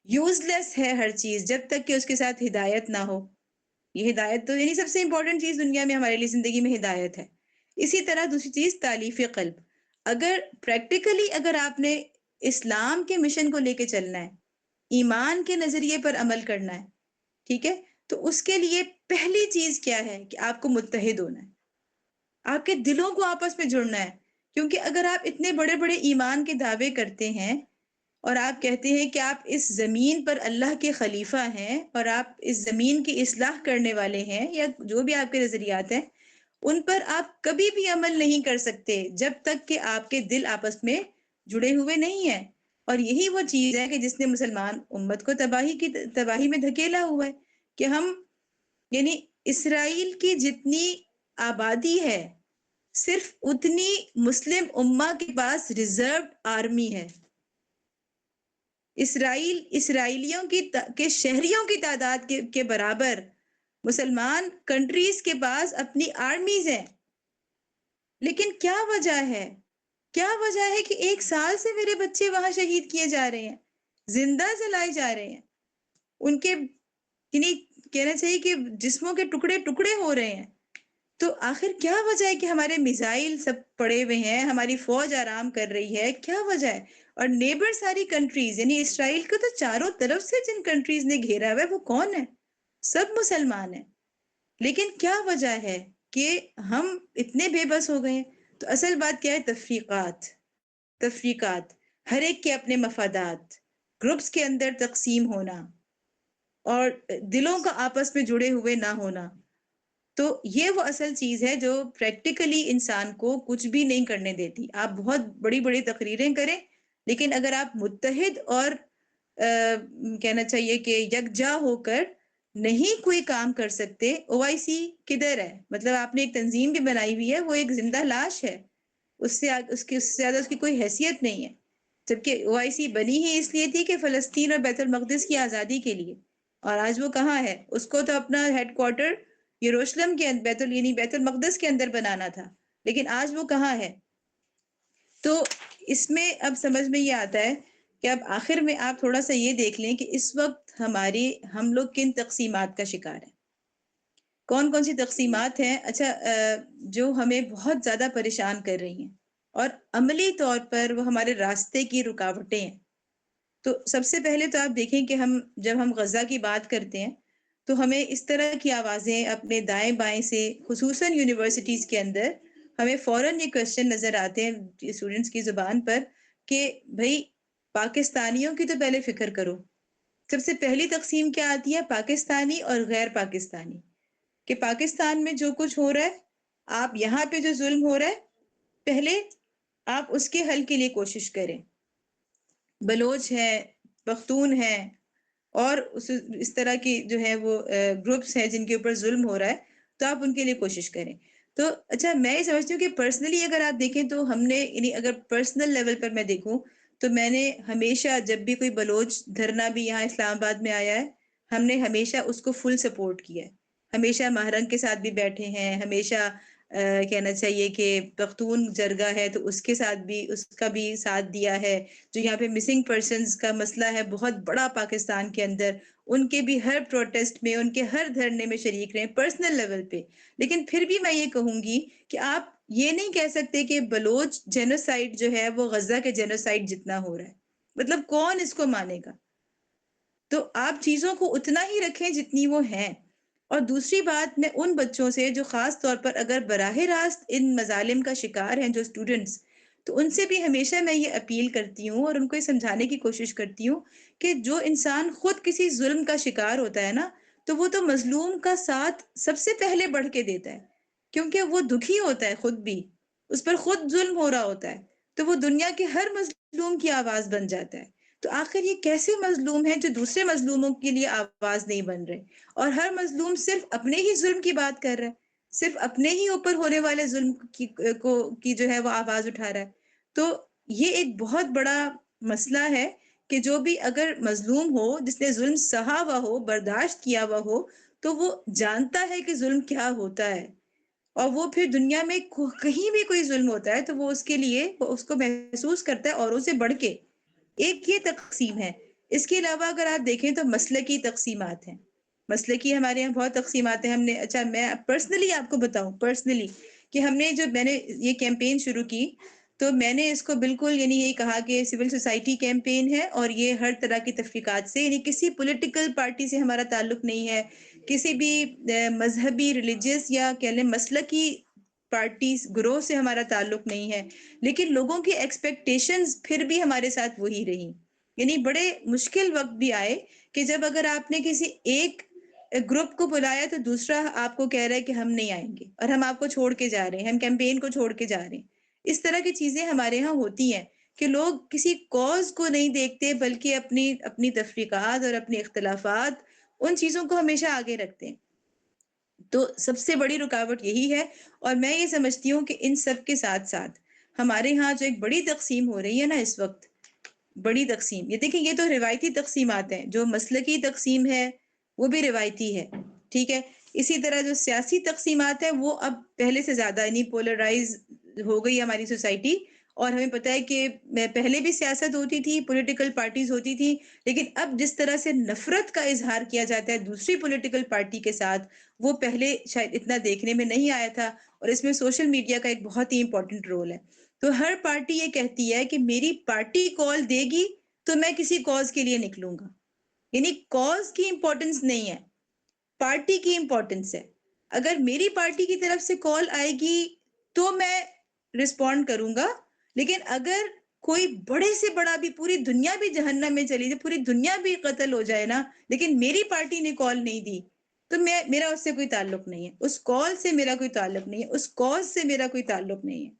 S4: یوز لیس ہے ہر چیز جب تک کہ اس کے ساتھ ہدایت نہ ہو۔ یہ ہدایت تو یعنی سب سے امپورٹنٹ چیز دنیا میں ہمارے لیے زندگی میں ہدایت ہے۔ اسی طرح دوسری چیز تالیف قلب، اگر پریکٹیکلی اگر آپ نے اسلام کے مشن کو لے کے چلنا ہے، ایمان کے نظریے پر عمل کرنا ہے، ٹھیک ہے، تو اس کے لیے پہلی چیز کیا ہے کہ آپ کو متحد ہونا ہے، آپ کے دلوں کو آپس میں جڑنا ہے۔ کیونکہ اگر آپ اتنے بڑے بڑے ایمان کے دعوے کرتے ہیں اور آپ کہتے ہیں کہ آپ اس زمین پر اللہ کے خلیفہ ہیں اور آپ اس زمین کی اصلاح کرنے والے ہیں، یا جو بھی آپ کے نظریات ہیں، ان پر آپ کبھی بھی عمل نہیں کر سکتے جب تک کہ آپ کے دل آپس میں جڑے ہوئے نہیں ہیں۔ اور یہی وہ چیز ہے کہ جس نے مسلمان امت کو تباہی میں دھکیلا ہوا ہے، کہ ہم یعنی اسرائیل کی جتنی آبادی ہے صرف اتنی مسلم امہ کے پاس ریزروڈ آرمی ہے۔ اسرائیلیوں کے شہریوں کی تعداد کے برابر مسلمان کنٹریز کے پاس اپنی آرمیز ہیں، لیکن کیا وجہ ہے؟ کیا وجہ ہے کہ 1 سال سے میرے بچے وہاں شہید کیے جا رہے ہیں، زندہ جلائے جا رہے ہیں، ان کے یعنی کہنا چاہیے کہ جسموں کے ٹکڑے ٹکڑے ہو رہے ہیں۔ تو آخر کیا وجہ ہے کہ ہمارے میزائل سب پڑے ہوئے ہیں، ہماری فوج آرام کر رہی ہے؟ کیا وجہ ہے؟ اور نیبر ساری کنٹریز یعنی اسرائیل کو تو چاروں طرف سے جن کنٹریز نے گھیرا ہوا ہے وہ کون ہے؟ سب مسلمان ہیں۔ لیکن کیا وجہ ہے کہ ہم اتنے بے بس ہو گئے ہیں؟ تو اصل بات کیا ہے؟ تفریقات، ہر ایک کے اپنے مفادات، گروپس کے اندر تقسیم ہونا اور دلوں کا آپس میں جڑے ہوئے نہ ہونا۔ تو یہ وہ اصل چیز ہے جو پریکٹیکلی انسان کو کچھ بھی نہیں کرنے دیتی. آپ بہت بڑی بڑی تقریریں کریں لیکن اگر آپ متحد اور کہنا چاہیے کہ یکجا ہو کر نہیں کوئی کام کر سکتے. او آئی سی کدھر ہے؟ مطلب آپ نے ایک تنظیم بھی بنائی ہوئی ہے، وہ ایک زندہ لاش ہے، اس سے زیادہ اس کی کوئی حیثیت نہیں ہے. جبکہ او آئی سی بنی ہی اس لیے تھی کہ فلسطین اور بیت المقدس کی آزادی کے لیے، اور آج وہ کہاں ہے؟ اس کو تو اپنا ہیڈ کوارٹر یروشلم کے بیت المقدس کے اندر بنانا تھا، لیکن آج وہ کہاں ہے؟ تو اس میں اب سمجھ میں یہ آتا ہے کہ اب آخر میں آپ تھوڑا سا یہ دیکھ لیں کہ اس وقت ہم لوگ کن تقسیمات کا شکار ہیں. کون کون سی تقسیمات ہیں؟ اچھا، جو ہمیں بہت زیادہ پریشان کر رہی ہیں اور عملی طور پر وہ ہمارے راستے کی رکاوٹیں ہیں. تو سب سے پہلے تو آپ دیکھیں کہ جب ہم غزہ کی بات کرتے ہیں تو ہمیں اس طرح کی آوازیں اپنے دائیں بائیں سے، خصوصاً یونیورسٹیز کے اندر، ہمیں فوراً یہ کوشچن نظر آتے ہیں اسٹوڈنٹس کی زبان پر کہ بھائی پاکستانیوں کی تو پہلے فکر کرو. سب سے پہلی تقسیم کیا آتی ہے؟ پاکستانی اور غیر پاکستانی. کہ پاکستان میں جو کچھ ہو رہا ہے، آپ یہاں پہ جو ظلم ہو رہا ہے، پہلے آپ اس کے حل کے لیے کوشش کریں. بلوچ ہیں، پختون ہیں اور اس طرح کی جو ہے وہ گروپس ہیں جن کے اوپر ظلم ہو رہا ہے، تو آپ ان کے لیے کوشش کریں. تو اچھا، میں یہ سمجھتی ہوں کہ پرسنلی اگر آپ دیکھیں تو ہم نے، یعنی اگر پرسنل لیول پر میں دیکھوں تو میں نے ہمیشہ جب بھی کوئی بلوچ دھرنا بھی یہاں اسلام آباد میں آیا ہے، ہم نے ہمیشہ اس کو فل سپورٹ کیا ہے. ہمیشہ مہرنگ کے ساتھ بھی بیٹھے ہیں، ہمیشہ کہنا چاہیے کہ پختون جرگہ ہے تو اس کے ساتھ بھی، اس کا بھی ساتھ دیا ہے. جو یہاں پہ مسنگ پرسنز کا مسئلہ ہے بہت بڑا پاکستان کے اندر، ان کے بھی ہر پروٹیسٹ میں، ان کے ہر دھرنے میں شریک رہے پرسنل لیول پہ. لیکن پھر بھی میں یہ کہوں گی کہ آپ یہ نہیں کہہ سکتے کہ بلوچ جینوسائیڈ جو ہے وہ غزہ کے جینوسائیڈ جتنا ہو رہا ہے. مطلب کون اس کو مانے گا؟ تو آپ چیزوں کو اتنا ہی رکھیں جتنی وہ ہیں. اور دوسری بات، میں ان بچوں سے جو خاص طور پر اگر براہ راست ان مظالم کا شکار ہیں، جو اسٹوڈنٹس، تو ان سے بھی ہمیشہ میں یہ اپیل کرتی ہوں اور ان کو یہ سمجھانے کی کوشش کرتی ہوں کہ جو انسان خود کسی ظلم کا شکار ہوتا ہے نا، تو وہ تو مظلوم کا ساتھ سب سے پہلے بڑھ کے دیتا ہے، کیونکہ وہ دکھی ہوتا ہے خود بھی، اس پر خود ظلم ہو رہا ہوتا ہے، تو وہ دنیا کے ہر مظلوم کی آواز بن جاتا ہے. تو آخر یہ کیسے مظلوم ہیں جو دوسرے مظلوموں کے لیے آواز نہیں بن رہے؟ اور ہر مظلوم صرف اپنے ہی ظلم کی بات کر رہا ہے، صرف اپنے ہی اوپر ہونے والے ظلم کی جو ہے وہ آواز اٹھا رہا ہے. تو یہ ایک بہت بڑا مسئلہ ہے کہ جو بھی اگر مظلوم ہو، جس نے ظلم سہا ہوا ہو، برداشت کیا ہوا ہو، تو وہ جانتا ہے کہ ظلم کیا ہوتا ہے، اور وہ پھر دنیا میں کہیں بھی کوئی ظلم ہوتا ہے تو وہ اس کے لیے اس کو محسوس کرتا ہے اوروں سے بڑھ کے. ایک یہ تقسیم ہے. اس کے علاوہ اگر آپ دیکھیں تو مسلکی تقسیمات ہیں. مسلکی ہمارے یہاں بہت تقسیمات ہیں. ہم نے، اچھا میں پرسنلی آپ کو بتاؤں، پرسنلی کہ میں نے یہ کیمپین شروع کی تو میں نے اس کو بالکل یعنی یہی کہا کہ سول سوسائٹی کیمپین ہے، اور یہ ہر طرح کی تفریقات سے، یعنی کسی پولیٹیکل پارٹی سے ہمارا تعلق نہیں ہے، کسی بھی مذہبی، ریلیجیس یا کہہ لیں مسلکی پارٹیز گروہ سے ہمارا تعلق نہیں ہے. لیکن لوگوں کی ایکسپیکٹیشنز پھر بھی ہمارے ساتھ وہی رہی. یعنی بڑے مشکل وقت بھی آئے کہ جب اگر آپ نے کسی ایک گروپ کو بلایا تو دوسرا آپ کو کہہ رہا ہے کہ ہم نہیں آئیں گے اور ہم آپ کو چھوڑ کے جا رہے ہیں، ہم کیمپین کو چھوڑ کے جا رہے ہیں. اس طرح کی چیزیں ہمارے ہاں ہوتی ہیں کہ لوگ کسی کاز کو نہیں دیکھتے بلکہ اپنی تفریقات اور اپنے اختلافات، ان چیزوں کو ہمیشہ آگے رکھتے ہیں. تو سب سے بڑی رکاوٹ یہی ہے. اور میں یہ سمجھتی ہوں کہ ان سب کے ساتھ ساتھ ہمارے ہاں جو ایک بڑی تقسیم ہو رہی ہے نا اس وقت، بڑی تقسیم، یہ دیکھیں یہ تو روایتی تقسیمات ہیں. جو مسلکی تقسیم ہے وہ بھی روایتی ہے، ٹھیک ہے. اسی طرح جو سیاسی تقسیمات ہیں وہ اب پہلے سے زیادہ یعنی پولرائز ہو گئی ہماری سوسائٹی. اور ہمیں پتہ ہے کہ پہلے بھی سیاست ہوتی تھی، پولیٹیکل پارٹیز ہوتی تھی، لیکن اب جس طرح سے نفرت کا اظہار کیا جاتا ہے دوسری پولیٹیکل پارٹی کے ساتھ، وہ پہلے شاید اتنا دیکھنے میں نہیں آیا تھا. اور اس میں سوشل میڈیا کا ایک بہت ہی امپورٹنٹ رول ہے. تو ہر پارٹی یہ کہتی ہے کہ میری پارٹی کال دے گی تو میں کسی کاز کے لیے نکلوں گا. یعنی کاز کی امپورٹنس نہیں ہے، پارٹی کی امپورٹنس ہے. اگر میری پارٹی کی طرف سے کال آئے گی تو میں رسپونڈ کروں گا، لیکن اگر کوئی بڑے سے بڑا بھی، پوری دنیا بھی جہنم میں چلی جائے، پوری دنیا بھی قتل ہو جائے نا، لیکن میری پارٹی نے کال نہیں دی، تو میرا اس سے کوئی تعلق نہیں ہے، اس کال سے میرا کوئی تعلق نہیں ہے، اس کاز سے میرا کوئی تعلق نہیں ہے.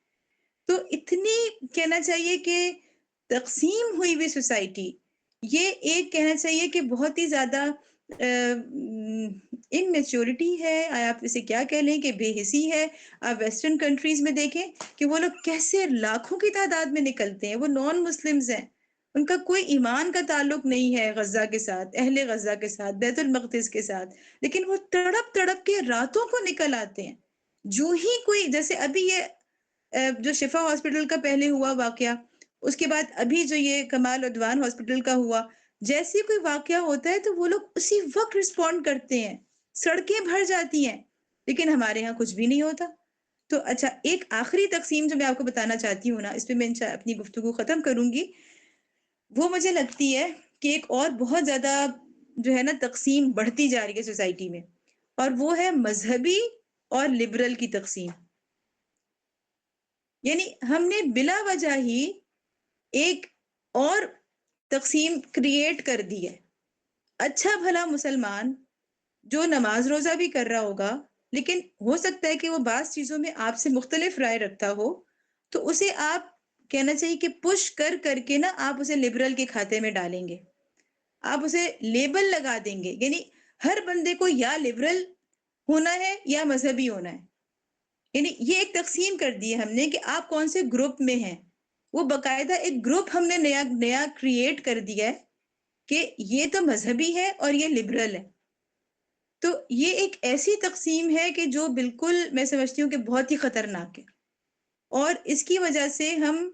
S4: تو اتنی کہنا چاہیے کہ تقسیم ہوئی ہوئی سوسائٹی، یہ ایک کہنا چاہیے کہ بہت ہی زیادہ انمیچورٹی ہے، آپ اسے کیا کہہ لیں کہ بے حسی ہے. آپ ویسٹرن کنٹریز میں دیکھیں کہ وہ لوگ کیسے لاکھوں کی تعداد میں نکلتے ہیں، وہ نان مسلمز ہیں، ان کا کوئی ایمان کا تعلق نہیں ہے غزہ کے ساتھ، اہل غزہ کے ساتھ، بیت المقدس کے ساتھ، لیکن وہ تڑپ تڑپ کے راتوں کو نکل آتے ہیں. جو ہی کوئی، جیسے ابھی یہ جو شفا ہاسپٹل کا پہلے ہوا واقعہ، اس کے بعد ابھی جو یہ کمال عدوان ہاسپٹل کا ہوا، جیسے کوئی واقعہ ہوتا ہے تو وہ لوگ اسی وقت رسپونڈ کرتے ہیں، سڑکیں بھر جاتی ہیں. لیکن ہمارے ہاں کچھ بھی نہیں ہوتا. تو اچھا، ایک آخری تقسیم جو میں آپ کو بتانا چاہتی ہوں نا، اس پہ میں اپنی گفتگو ختم کروں گی. وہ مجھے لگتی ہے کہ ایک اور بہت زیادہ جو ہے نا تقسیم بڑھتی جا رہی ہے سوسائٹی میں، اور وہ ہے مذہبی اور لبرل کی تقسیم. یعنی ہم نے بلا وجہ ہی ایک اور تقسیم کریٹ کر دی ہے. اچھا بھلا مسلمان جو نماز روزہ بھی کر رہا ہوگا، لیکن ہو سکتا ہے کہ وہ بعض چیزوں میں آپ سے مختلف رائے رکھتا ہو، تو اسے آپ کہنا چاہیے کہ پش کر کر کے نا آپ اسے لبرل کے کھاتے میں ڈالیں گے، آپ اسے لیبل لگا دیں گے. یعنی ہر بندے کو یا لبرل ہونا ہے یا مذہبی ہونا ہے. یعنی یہ ایک تقسیم کر دی ہے ہم نے کہ آپ کون سے گروپ میں ہیں. وہ باقاعدہ ایک گروپ ہم نے نیا کریٹ کر دیا ہے کہ یہ تو مذہبی ہے اور یہ لبرل ہے. تو یہ ایک ایسی تقسیم ہے کہ جو بالکل میں سمجھتی ہوں کہ بہت ہی خطرناک ہے، اور اس کی وجہ سے ہم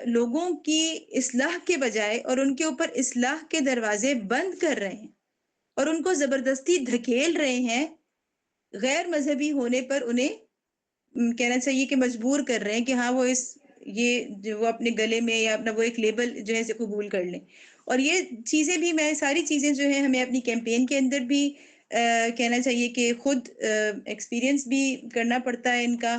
S4: لوگوں کی اصلاح کے بجائے اور ان کے اوپر اصلاح کے دروازے بند کر رہے ہیں، اور ان کو زبردستی دھکیل رہے ہیں، غیر مذہبی ہونے پر انہیں کہنا چاہیے کہ مجبور کر رہے ہیں کہ ہاں یہ جو وہ اپنے گلے میں یا اپنا وہ ایک لیبل جو ہے اسے قبول کر لیں. اور یہ چیزیں بھی، میں ساری چیزیں جو ہیں ہمیں اپنی کیمپین کے اندر بھی کہنا چاہیے کہ خود ایکسپیرینس بھی کرنا پڑتا ہے ان کا.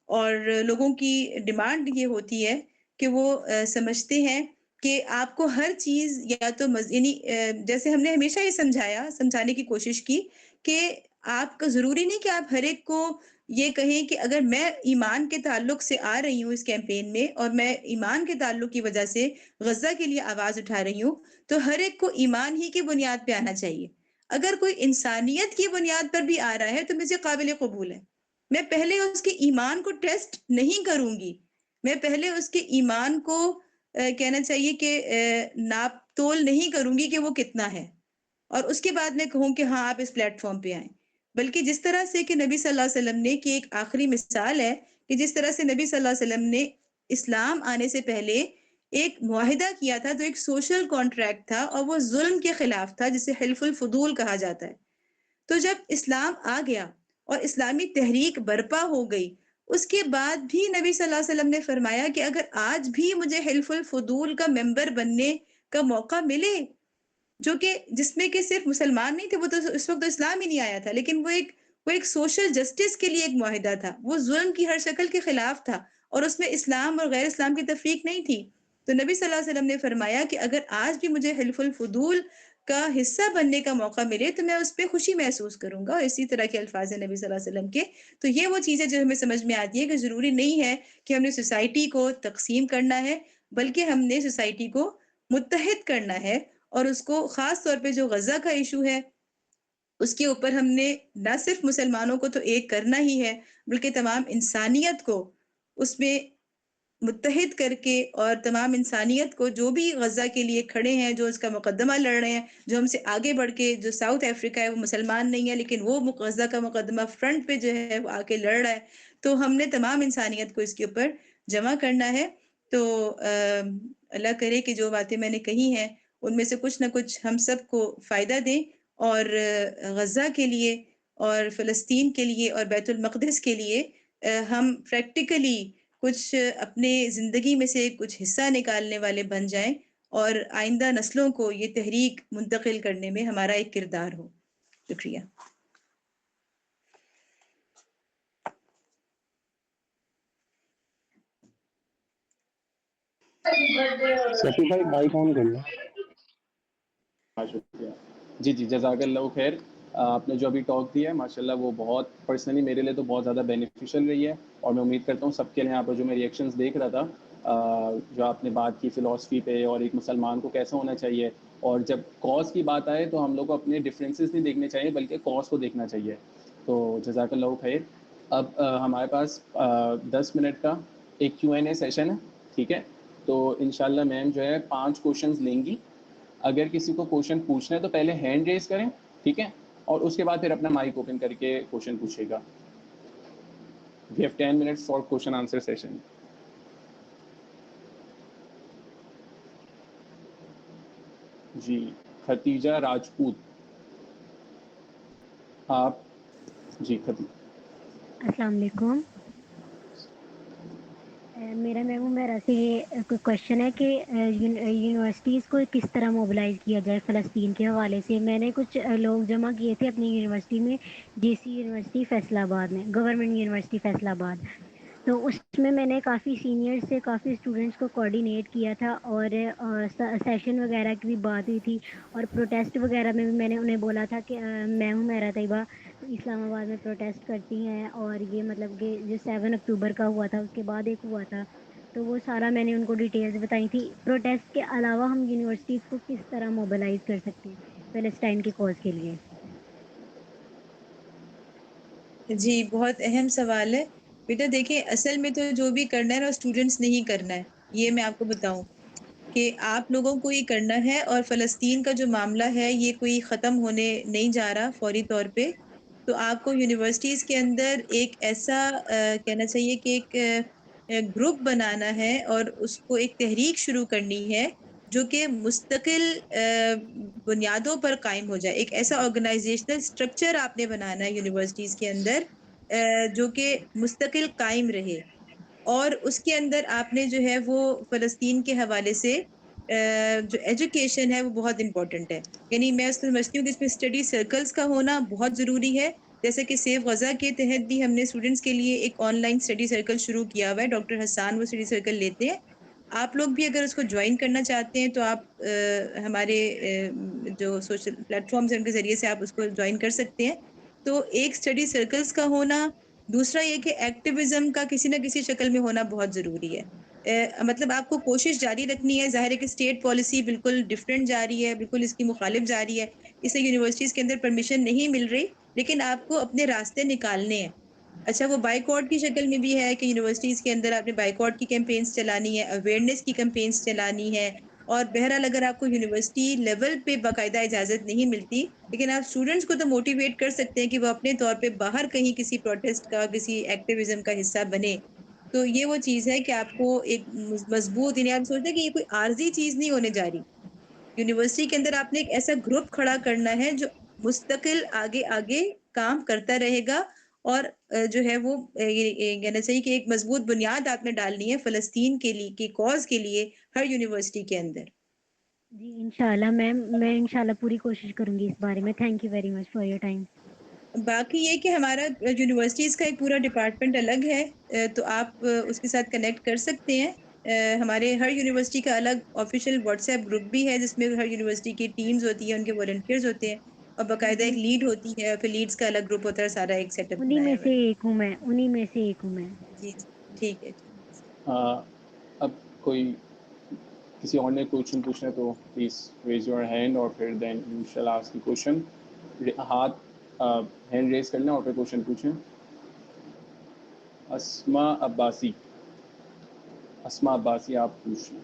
S4: اور لوگوں کی ڈیمانڈ یہ ہوتی ہے کہ وہ سمجھتے ہیں کہ آپ کو ہر چیز یا تو یعنی جیسے ہم نے ہمیشہ یہ سمجھانے کی کوشش کی کہ آپ کا ضروری نہیں کہ آپ ہر ایک کو یہ کہیں کہ اگر میں ایمان کے تعلق سے آ رہی ہوں اس کیمپین میں، اور میں ایمان کے تعلق کی وجہ سے غزہ کے لیے آواز اٹھا رہی ہوں، تو ہر ایک کو ایمان ہی کی بنیاد پہ آنا چاہیے. اگر کوئی انسانیت کی بنیاد پر بھی آ رہا ہے تو مجھے قابل قبول ہے. میں پہلے اس کے ایمان کو ٹیسٹ نہیں کروں گی، میں پہلے اس کے ایمان کو کہنا چاہیے کہ ناپ تول نہیں کروں گی کہ وہ کتنا ہے، اور اس کے بعد میں کہوں کہ ہاں آپ اس پلیٹ فارم پہ آئیں. بلکہ جس طرح سے کہ نبی صلی اللہ علیہ وسلم نے، کی ایک آخری مثال ہے کہ جس طرح سے نبی صلی اللہ علیہ وسلم نے اسلام آنے سے پہلے ایک معاہدہ کیا تھا، تو ایک سوشل کانٹریکٹ تھا، اور وہ ظلم کے خلاف تھا، جسے حلف الفضول کہا جاتا ہے. تو جب اسلام آ گیا اور اسلامی تحریک برپا ہو گئی، اس کے بعد بھی نبی صلی اللہ علیہ وسلم نے فرمایا کہ اگر آج بھی مجھے حلف الفضول کا ممبر بننے کا موقع ملے، جو کہ جس میں کہ صرف مسلمان نہیں تھے، وہ تو اس وقت تو اسلام ہی نہیں آیا تھا، لیکن وہ ایک سوشل جسٹس کے لیے ایک معاہدہ تھا، وہ ظلم کی ہر شکل کے خلاف تھا، اور اس میں اسلام اور غیر اسلام کی تفریق نہیں تھی. تو نبی صلی اللہ علیہ وسلم نے فرمایا کہ اگر آج بھی مجھے حلف الفضول کا حصہ بننے کا موقع ملے تو میں اس پہ خوشی محسوس کروں گا. اور اسی طرح کے الفاظ ہیں نبی صلی اللہ علیہ وسلم کے. تو یہ وہ چیزیں جو ہمیں سمجھ میں آتی ہے کہ ضروری نہیں ہے کہ ہم نے سوسائٹی کو تقسیم کرنا ہے، بلکہ ہم نے سوسائٹی کو متحد کرنا ہے. اور اس کو خاص طور پہ جو غزہ کا ایشو ہے، اس کے اوپر ہم نے نہ صرف مسلمانوں کو تو ایک کرنا ہی ہے، بلکہ تمام انسانیت کو اس میں متحد کر کے، اور تمام انسانیت کو جو بھی غزہ کے لیے کھڑے ہیں، جو اس کا مقدمہ لڑ رہے ہیں، جو ہم سے آگے بڑھ کے، جو ساؤتھ افریقہ ہے وہ مسلمان نہیں ہے لیکن وہ غزہ کا مقدمہ فرنٹ پہ جو ہے وہ آ کے لڑ رہا ہے، تو ہم نے تمام انسانیت کو اس کے اوپر جمع کرنا ہے. تو اللہ کرے کہ جو باتیں میں نے کہی ہیں ان میں سے کچھ نہ کچھ ہم سب کو فائدہ دیں، اور غزہ کے لیے اور فلسطین کے لیے اور بیت المقدس کے لیے ہم پریکٹیکلی کچھ اپنے زندگی میں سے کچھ حصہ نکالنے والے بن جائیں، اور آئندہ نسلوں کو یہ تحریک منتقل کرنے میں ہمارا ایک کردار ہو. شکریہ.
S1: سفی بھائی مائک آن کر لیں.
S2: شکریہ. جی جزاک اللہ خیر. آپ نے جو ابھی ٹاک دیا ہے ماشاءاللہ وہ بہت پرسنلی میرے لیے تو بہت زیادہ بینیفیشل رہی ہے, اور میں امید کرتا ہوں سب کے لیے. یہاں پر جو میں ریئیکشنز دیکھ رہا تھا, جو آپ نے بات کی فلاسفی پہ اور ایک مسلمان کو کیسا ہونا چاہیے, اور جب کاز کی بات آئے تو ہم لوگ کو اپنے ڈفرینسز نہیں دیکھنے چاہیے بلکہ کاز کو دیکھنا چاہیے. تو جزاک اللہ خیر. اب ہمارے پاس 10 منٹ کا ایک Q&A سیشن ہے, ٹھیک ہے. تو انشاءاللہ میم جو ہے 5 کوشچنز لیں گی. اگر کسی کو کوشچن پوچھنا ہے تو پہلے ہینڈ ریز کریں, ٹھیک ہے, اور اس کے بعد پھر اپنا مائک اوپن کر کے کوشچن پوچھے گا. We have 10 minutes for question answer session. جی ختیجہ راجپوت, آپ جی
S5: السلام علیکم. میرا میم میرا سے یہ کوئی کوشچن ہے کہ یونیورسٹیز کو کس طرح موبلائز کیا جائے فلسطین کے حوالے سے. میں نے کچھ لوگ جمع کیے تھے اپنی یونیورسٹی میں, JC یونیورسٹی فیصل آباد میں, گورنمنٹ یونیورسٹی فیصل آباد. تو اس میں نے کافی سینئر سے کافی اسٹوڈنٹس کو کوآرڈینیٹ کیا تھا, اور سیشن وغیرہ کی بھی بات ہوئی تھی, اور پروٹیسٹ وغیرہ میں بھی میں نے انہیں بولا تھا کہ میں ہوں میرا طیبہ اسلام آباد میں پروٹیسٹ کرتی ہیں, اور یہ مطلب کہ جو 7 اکتوبر کا ہوا تھا اس کے بعد ایک ہوا تھا, تو وہ سارا میں نے ان کو ڈیٹیلز بتائی تھی. پروٹیسٹ کے علاوہ ہم یونیورسٹیز کو کس طرح موبلائز کر سکتے ہیں فلسطین کی کاز کے لیے؟
S4: جی بہت اہم سوال ہے بیٹا. دیکھیں اصل میں تو جو بھی کرنا ہے نا اسٹوڈنٹس نہیں کرنا ہے, یہ میں آپ کو بتاؤں کہ آپ لوگوں کو یہ کرنا ہے. اور فلسطین کا جو معاملہ ہے یہ کوئی ختم ہونے نہیں جا رہا فوری طور پہ. تو آپ کو یونیورسٹیز کے اندر ایک ایسا کہنا چاہیے کہ ایک گروپ بنانا ہے اور اس کو ایک تحریک شروع کرنی ہے جو کہ مستقل بنیادوں پر قائم ہو جائے. ایک ایسا آرگنائزیشنل اسٹرکچر آپ نے بنانا ہے یونیورسٹیز کے اندر جو کہ مستقل قائم رہے, اور اس کے اندر آپ نے جو ہے وہ فلسطین کے حوالے سے جو ایجوکیشن ہے وہ بہت امپورٹنٹ ہے. یعنی میں سمجھتی ہوں کہ اس میں اسٹڈی سرکلز کا ہونا بہت ضروری ہے. جیسے کہ سیف غزہ کے تحت بھی ہم نے اسٹوڈنٹس کے لیے ایک آن لائن اسٹڈی سرکل شروع کیا ہوا ہے. ڈاکٹر حسان وہ اسٹڈی سرکل لیتے ہیں. آپ لوگ بھی اگر اس کو جوائن کرنا چاہتے ہیں تو آپ ہمارے جو سوشل پلیٹ فارمز ہیں ان کے ذریعے سے آپ اس کو جوائن کر سکتے ہیں. تو ایک اسٹڈی سرکلز کا ہونا, دوسرا یہ کہ ایکٹیویزم کا کسی نہ کسی شکل میں ہونا بہت ضروری ہے. مطلب آپ کو کوشش جاری رکھنی ہے. ظاہر ہے کہ اسٹیٹ پالیسی بالکل ڈفرینٹ جا رہی ہے, بالکل اس کی مخالف جا رہی ہے, اس سے یونیورسٹیز کے اندر پرمیشن نہیں مل رہی, لیکن آپ کو اپنے راستے نکالنے ہیں. اچھا وہ بائیکاٹ کی شکل میں بھی ہے کہ یونیورسٹیز کے اندر آپ نے بائیکاٹ کی کیمپینز چلانی ہے, اویئرنیس کی کیمپینز چلانی ہے. اور بہرحال اگر آپ کو یونیورسٹی لیول پہ باقاعدہ اجازت نہیں ملتی, لیکن آپ اسٹوڈنٹس کو تو موٹیویٹ کر سکتے ہیں کہ وہ اپنے طور پہ باہر کہیں کسی پروٹیسٹ کا کسی ایکٹیویزم کا حصہ بنے. تو یہ وہ چیز ہے کہ آپ کو ایک مضبوط, یعنی آپ سوچتے ہیں کہ یہ کوئی عارضی چیز نہیں ہونے جا رہی. یونیورسٹی کے اندر آپ نے ایک ایسا گروپ کھڑا کرنا ہے جو مستقل آگے آگے کام کرتا رہے گا, اور جو ہے وہ کہنا چاہیے کہ ایک مضبوط بنیاد آپ نے ڈالنی ہے فلسطین کے لیے کی کاز کے لیے ہر یونیورسٹی کے اندر.
S5: جی انشاءاللہ میم, میں انشاءاللہ پوری کوشش کروں گی اس بارے میں. Thank you very much for your time.
S4: باقی یہ کہ ہمارا یونیورسٹیز کا ایک پورا ڈپارٹمنٹ الگ ہے, تو آپ اس کے ساتھ کنیکٹ کر سکتے ہیں. ہمارے ہر یونیورسٹی کا الگ آفیشیل واٹس ایپ گروپ بھی ہے جس میں ہر یونیورسٹی کی ٹیمز ہوتی ہیں, ان کے والنٹیئرز ہوتے ہیں, اور باقاعدہ ایک لیڈ ہوتی ہے, پھر لیڈز کا الگ گروپ ہوتا ہے. سارا ایک سیٹ اپ
S5: انہی میں
S4: بنایا ہوا
S5: سے
S4: ہے.
S5: ایک ہوں میں, انہی میں سے ایک ہوں میں.
S4: جی جی ٹھیک ہے.
S2: اب کوئی کسی اور نے کوشچن پوچھنا ہے تو پلیز ریز یور ہینڈ, اور پھر then you shall ask the question. ہاتھ ہینڈ ریز کرنا اور پھر کوشچن پوچھیں. اسما عباسی, اسما عباسی آپ پوچھیں.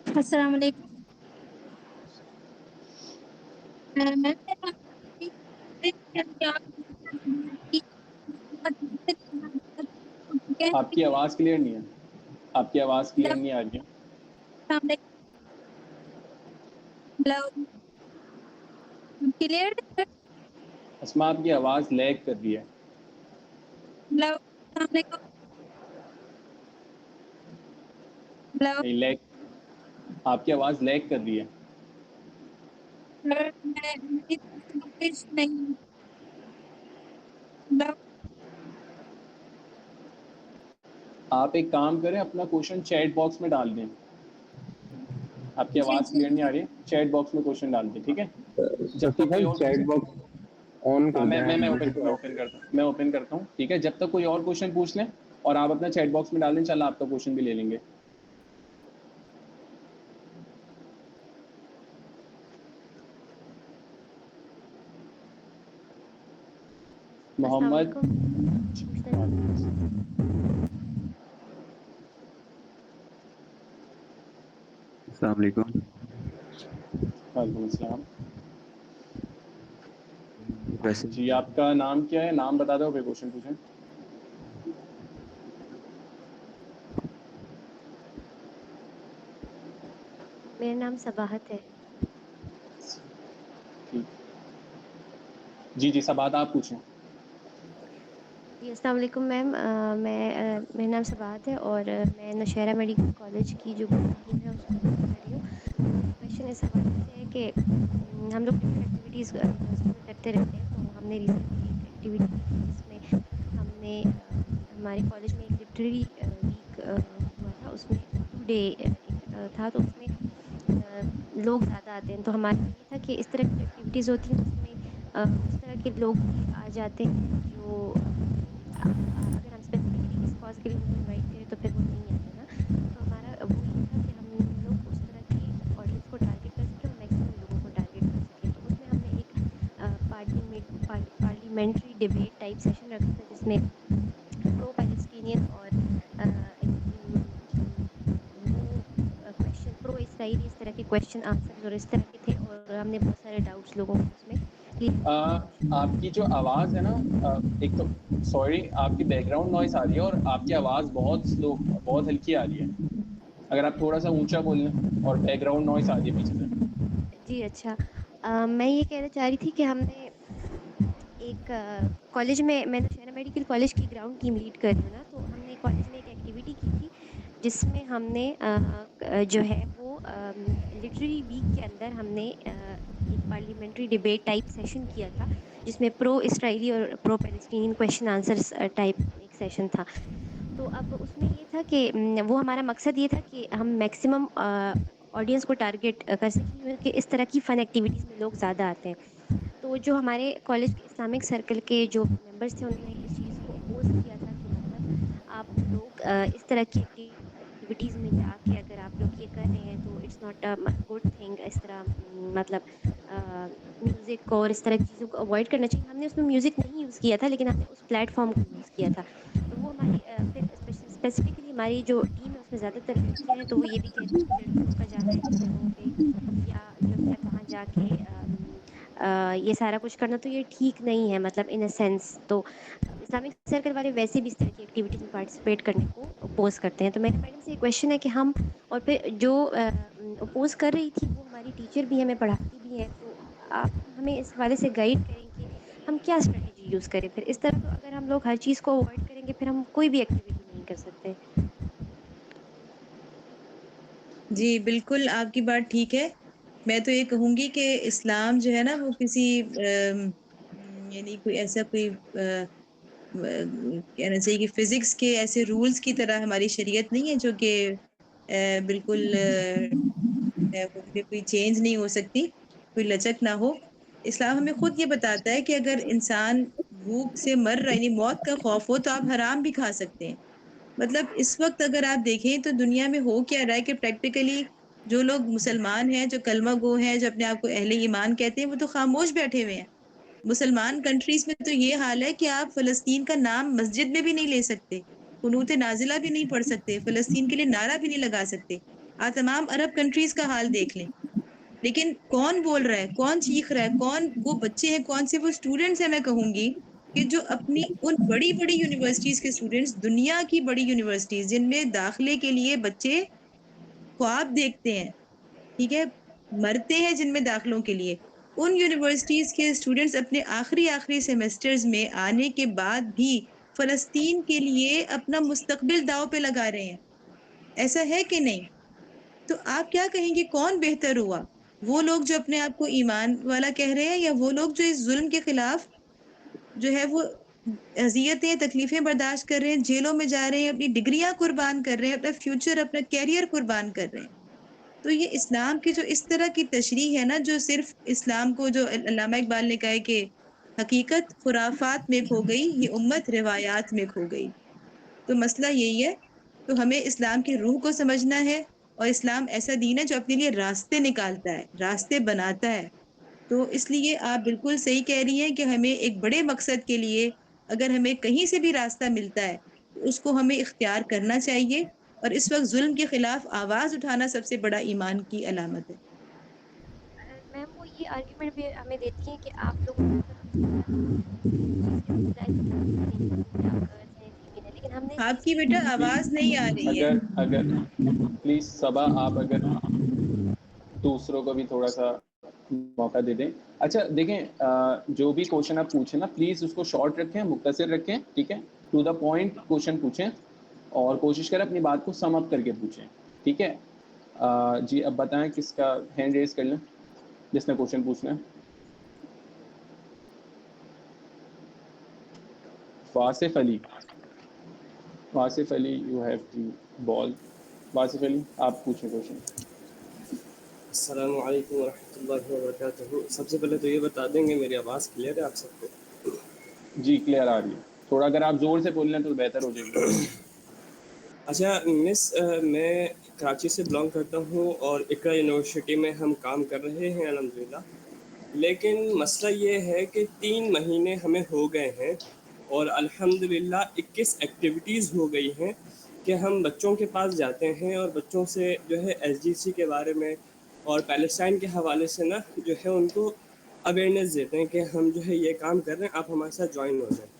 S6: السلام علیکم.
S2: آپ کی آواز کلیئر نہیں ہے, آپ کی آواز کلیئر نہیں آ رہی ہے.
S6: کلیئر.
S2: اسما آپ کی آواز لیگ کر رہی ہے.
S6: السلام علیکم.
S2: نہیں لیگ, آپ کی آواز لیگ کر رہی ہے. آپ ایک کام کریں, اپنا کوشچن چیٹ باکس میں ڈال دیں. آپ کی آواز کلیئر نہیں آ رہی ہے, چیٹ باکس میں کوشچن ڈال دیں, ٹھیک ہے. جب
S1: شفیع
S2: تک کوئی
S1: بھائی
S2: اور
S1: چیٹ باکس آن کر دیں.
S2: میں اوپن کرتا ہوں, ٹھیک ہے. جب تک کوئی اور کوشچن پوچھ لیں اور آپ اپنا چیٹ باکس میں ڈال دیں, انشاءاللہ آپ کا کوشچن بھی لے لیں گے. محمد
S7: السلام علیکم.
S2: وعلیکم السلام.
S7: ویسے
S2: جی آپ کا نام کیا ہے؟ نام بتا دو, پھر کوشچن پوچھیں.
S8: میرا نام صباحت ہے.
S2: جی صباحت آپ پوچھیں.
S8: جی السلام علیکم میم. میرا نام صباحت ہے اور میں نوشہرہ میڈیکل کالج کی جو ٹیم ہے اس کو کر رہی ہوں. کویشچن اس حوالے سے ہے کہ ہم لوگ ڈفرینٹ ایکٹیویٹیز یونیورسٹی میں کرتے رہتے ہیں. تو ہم نے ریسنٹلی ایک ایکٹیویٹی کی تھی جس میں ہم نے ہمارے کالج میں ایک لٹریری ویک ہوا تھا. اس میں 2 ڈے تھا, تو اس میں لوگ زیادہ آتے ہیں. تو ہمارا یہ تھا کہ اس طرح کی ایکٹیویٹیز ہوتی ہیں جس میں اس طرح کے لوگ بھی آ جاتے ہیں جو اگر ہم اسپیسیفکلی کسی کاز کے لیے ان کو انوائٹ کریں تو پھر وہ نہیں آتے نا. تو ہمارا وہ یہ تھا کہ ہم لوگ اس طرح کی آڈینس کو ٹارگیٹ کر سکیں اور میکسیمم لوگوں کو ٹارگیٹ کر سکیں. تو اس میں ہم نے ایک پارلیمنٹری ڈبیٹ ٹائپ سیشن رکھا تھا جس میں پرو پیلسٹینین اور کویشچن پرو اسرائیلی اس طرح کے کویشچن آنسر اور اس طرح کے تھے, اور ہم نے بہت سارے ڈاؤٹس لوگوں کو اس میں
S2: آپ کی جو آواز ہے نا, ایک تو سوری آپ کی بیک گراؤنڈ نوائز آ رہی ہے اور آپ کی آواز بہت سلو, بہت ہلکی آ رہی ہے. اگر آپ تھوڑا سا اونچا بول لیں, اور بیک گراؤنڈ نوائز آ رہی ہے پیچھے سے.
S8: جی اچھا. میں یہ کہنا چاہ رہی تھی کہ ہم نے ایک کالج میں نوشہرہ میڈیکل کالج کی گراؤنڈ ٹیم لیڈ کر رہی ہوں نا, تو ہم نے کالج میں ایک ایکٹیویٹی کی تھی جس میں ہم نے جو ہے وہ لٹریری ویک کے اندر ہم نے ایک پارلیمنٹری ڈبیٹ ٹائپ سیشن کیا تھا جس میں پرو اسرائیلی اور پرو پیلسٹینین کویشچن آنسرس ٹائپ ایک سیشن تھا. تو اب اس میں یہ تھا کہ وہ ہمارا مقصد یہ تھا کہ ہم میکسیمم آڈینس کو ٹارگیٹ کر سکیں, کیونکہ اس طرح کی فن ایکٹیویٹیز میں لوگ زیادہ آتے ہیں. تو جو ہمارے کالج کے اسلامک سرکل کے جو ممبرس تھے انہوں نے اس چیز کو اپوز کیا تھا کہ مطلب آپ لوگ اس طرح کی ایکٹیویٹیز میں جا کے اگر آپ لوگ یہ کر رہے ہیں تو it's not a good thing. اس طرح مطلب میوزک اور اس طرح کی چیزوں کو اوائڈ کرنا چاہیے. ہم نے اس میں میوزک نہیں یوز کیا تھا, لیکن ہم نے اس پلیٹ فارم کو یوز کیا تھا. تو وہ ہماری پھر اسپیسیفکلی ہماری جو ٹیم ہے اس میں زیادہ تر لڑکیاں ہیں, تو وہ یہ بھی کہتی ہیں کہ لڑکیوں کا جانا ایسی جگہوں پہ یا جو ہے وہاں جا کے یہ سارا کچھ کرنا تو یہ ٹھیک نہیں ہے, مطلب ان اے سینس. تو اسلامک سرکل والے ویسے بھی اس طرح کی ایکٹیویٹیز میں پارٹیسپیٹ کرنے کو اپوز کرتے ہیں. تو میرا میڈم سے یہ کویشچن ہے کہ ہم, اور پھر جو اپوز کر رہی تھی وہ ہماری ٹیچر بھی ہمیں پڑھاتی بھی ہیں, تو آپ ہمیں اس حوالے سے گائڈ کریں کہ ہم کیا اسٹریٹجی یوز کریں. پھر اس طرح تو اگر ہم لوگ ہر چیز کو اوائڈ کریں گے پھر ہم کوئی بھی ایکٹیویٹی نہیں کر سکتے.
S4: جی بالکل آپ کی بات ٹھیک ہے. میں تو یہ کہوں گی کہ اسلام جو ہے نا وہ کسی یعنی کوئی ایسا کوئی کہنا چاہیے کہ فزکس کے ایسے رولز کی طرح ہماری شریعت نہیں ہے جو کہ بالکل کوئی چینج نہیں ہو سکتی, کوئی لچک نہ ہو. اسلام ہمیں خود یہ بتاتا ہے کہ اگر انسان بھوک سے مر رہا یعنی موت کا خوف ہو تو آپ حرام بھی کھا سکتے ہیں. مطلب اس وقت اگر آپ دیکھیں تو دنیا میں ہو کیا رہا ہے کہ پریکٹیکلی جو لوگ مسلمان ہیں, جو کلمہ گو ہیں, جو اپنے آپ کو اہل ایمان کہتے ہیں, وہ تو خاموش بیٹھے ہوئے ہیں. مسلمان کنٹریز میں تو یہ حال ہے کہ آپ فلسطین کا نام مسجد میں بھی نہیں لے سکتے, قنوت نازلہ بھی نہیں پڑھ سکتے, فلسطین کے لیے نعرہ بھی نہیں لگا سکتے. آپ تمام عرب کنٹریز کا حال دیکھ لیں. لیکن کون بول رہا ہے, کون چیخ رہا ہے, کون وہ بچے ہیں, کون سے وہ اسٹوڈنٹس ہیں, میں کہوں گی کہ جو اپنی ان بڑی بڑی یونیورسٹیز کے اسٹوڈنٹس, دنیا کی بڑی یونیورسٹیز جن میں داخلے کے لیے بچے خواب دیکھتے ہیں, ٹھیک ہے, مرتے ہیں جن میں داخلوں کے لیے, ان یونیورسٹیز کے اسٹوڈنٹس اپنے آخری سیمسٹرز میں آنے کے بعد بھی فلسطین کے لیے اپنا مستقبل داؤ پہ لگا رہے ہیں. ایسا ہے کہ نہیں؟ تو آپ کیا کہیں گے کون بہتر ہوا, وہ لوگ جو اپنے آپ کو ایمان والا کہہ رہے ہیں, یا وہ لوگ جو اس ظلم کے خلاف جو ہے وہ اذیتیں تکلیفیں برداشت کر رہے ہیں, جیلوں میں جا رہے ہیں, اپنی ڈگریاں قربان کر رہے ہیں, اپنا فیوچر اپنا کیریئر قربان کر رہے ہیں. تو یہ اسلام کی جو اس طرح کی تشریح ہے نا، جو صرف اسلام کو، جو علامہ اقبال نے کہا ہے کہ حقیقت خرافات میں کھو گئی، یہ امت روایات میں کھو گئی. تو مسئلہ یہی ہے. تو ہمیں اسلام کی روح کو سمجھنا ہے، اور اسلام ایسا دین ہے جو اپنے لیے راستے نکالتا ہے، راستے بناتا ہے. تو اس لیے آپ بالکل صحیح کہہ رہی ہیں کہ ہمیں ایک بڑے مقصد کے لیے اگر ہمیں کہیں سے بھی راستہ ملتا ہے تو اس کو ہمیں اختیار کرنا چاہیے. اور اس وقت ظلم کے خلاف آواز اٹھانا سب سے بڑا ایمان کی علامت ہے.
S8: میم وہ یہ آرگیومنٹ بھی ہمیں دیتی ہیں کہ آپ لوگوں لیکن ہم نے
S4: آپ کی بیٹا آواز نہیں آ رہی ہے.
S2: اگر پلیز صبا آپ اگر دوسروں کو بھی تھوڑا سا موقع دے دیں. اچھا دیکھیں، جو بھی کوشچن آپ پوچھیں نا پلیز اس کو شارٹ رکھیں، مختصر رکھیں، ٹھیک ہے؟ ٹو دا پوائنٹ کوشچن پوچھیں اور کوشش کریں اپنی بات کو سم اپ کر کے پوچھیں، ٹھیک ہے؟ جی اب بتائیں کس کا ہینڈ ریز کر لیں جس نے کوشچن پوچھنا ہے. واصف علی، واصف علی یو ہیو دی بال. واصف علی آپ پوچھیں کوشچن.
S9: السلام علیکم ورحمۃ اللہ وبرکاتہ. سب سے پہلے تو یہ بتا دیں گے میری آواز کلیئر ہے آپ سب کو؟
S2: جی کلیئر آ رہی ہے. تھوڑا اگر آپ زور سے بول لیں تو بہتر ہو جائے گی.
S9: اچھا مس، میں کراچی سے بلانگ کرتا ہوں اور اقرا یونیورسٹی میں ہم کام کر رہے ہیں الحمدللہ. لیکن مسئلہ یہ ہے کہ 3 مہینے ہمیں ہو گئے ہیں اور الحمدللہ 21 ایکٹیویٹیز ہو گئی ہیں کہ ہم بچوں کے پاس جاتے ہیں اور بچوں سے جو ہے SGC کے بارے میں اور پیلسٹائن کے حوالے سے نا جو ہے ان کو اویئرنیس دیتے ہیں کہ ہم جو ہے یہ کام کر رہے ہیں، آپ ہمارے ساتھ جوائن ہو جائیں.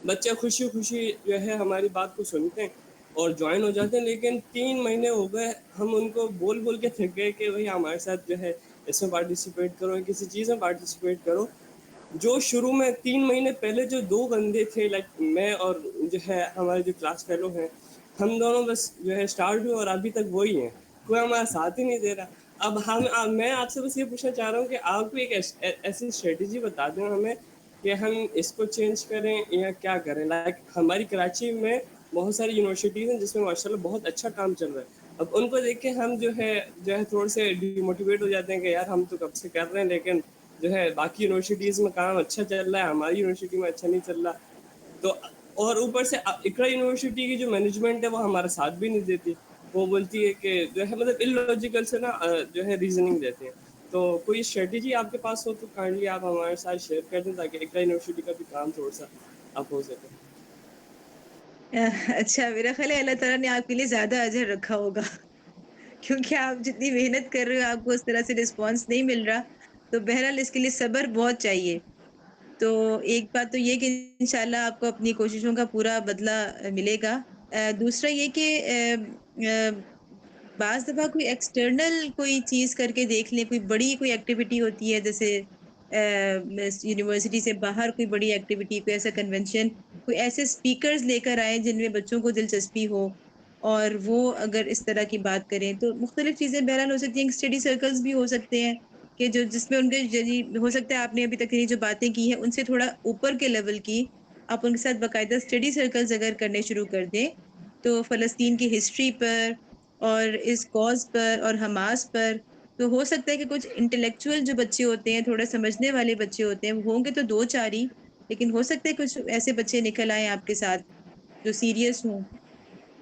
S9: بچے خوشی خوشی جو ہے ہماری بات کو سنتے ہیں اور جوائن ہو جاتے ہیں. لیکن 3 مہینے ہو گئے ہم ان کو بول بول کے تھک گئے کہ بھائی ہمارے ساتھ جو ہے اس میں پارٹیسپیٹ کرو، کسی چیز میں پارٹیسپیٹ کرو. جو شروع میں 3 مہینے پہلے جو 2 بندے تھے، لائک میں اور جو ہے ہمارے جو کلاس فیلو ہیں، ہم دونوں بس جو ہے اسٹارٹ ہوئے اور ابھی تک وہی ہیں، کوئی ہمارا ساتھ ہی نہیں دے رہا. اب میں آپ سے بس یہ پوچھنا چاہ رہا ہوں کہ آپ کو ایک ایسی اسٹریٹجی بتا دیں ہمیں کہ ہم اس کو چینج کریں یا کیا کریں. لائک ہماری کراچی میں بہت ساری یونیورسٹیز ہیں جس میں ماشاءاللہ بہت اچھا کام چل رہا ہے. اب ان کو دیکھ کے ہم جو ہے تھوڑے سے ڈی موٹیویٹ ہو جاتے ہیں کہ یار ہم تو کب سے کر رہے ہیں لیکن جو ہے باقی یونیورسٹیز میں کام اچھا چل رہا ہے، ہماری یونیورسٹی میں اچھا نہیں چل رہا. تو اور اوپر سے اقرا یونیورسٹی کی جو مینجمنٹ ہے وہ ہمارا ساتھ بھی نہیں دیتی. وہ بولتی ہے کہ جو ہے مطلب اللاجیکل سے نا جو ہے ریزننگ دیتے ہیں. تو کوئی اسٹریٹجی آپ کے پاس ہو تو کائنڈلی آپ ہمارے ساتھ شیئر کر دیں تاکہ اقرا یونیورسٹی کا بھی کام تھوڑا سا اب ہو سکے.
S4: اچھا، میرا خیال ہے اللہ تعالیٰ نے آپ کے لیے زیادہ اجر رکھا ہوگا، کیونکہ آپ جتنی محنت کر رہے ہو آپ کو اس طرح سے رسپانس نہیں مل رہا. تو بہرحال اس کے لیے صبر بہت چاہیے. تو ایک بات تو یہ کہ انشاءاللہ آپ کو اپنی کوششوں کا پورا بدلہ ملے گا. دوسرا یہ کہ بعض دفعہ کوئی ایکسٹرنل کوئی چیز کر کے دیکھ لیں، کوئی بڑی کوئی ایکٹیویٹی ہوتی ہے جیسے یونیورسٹی سے باہر کوئی بڑی ایکٹیویٹی، کوئی ایسا کنونشن، کوئی ایسے اسپیکرز لے کر آئیں جن میں بچوں کو دلچسپی ہو اور وہ اگر اس طرح کی بات کریں تو مختلف چیزیں بہرحال ہو سکتی ہیں. اسٹڈی سرکلز بھی ہو سکتے ہیں کہ جس میں ان کے ہو سکتا ہے آپ نے ابھی تک جو باتیں کی ہیں ان سے تھوڑا اوپر کے لیول کی آپ ان کے ساتھ باقاعدہ اسٹڈی سرکلز اگر کرنے شروع کر دیں تو فلسطین کی ہسٹری پر اور اس کاز پر اور حماس پر، تو ہو سکتا ہے کہ کچھ انٹلیکچوئل جو بچے ہوتے ہیں، تھوڑا سمجھنے والے بچے ہوتے ہیں، وہ ہوں گے تو 2-4 ہی، لیکن ہو سکتا ہے کچھ ایسے بچے نکل آئیں آپ کے ساتھ جو سیریس ہوں.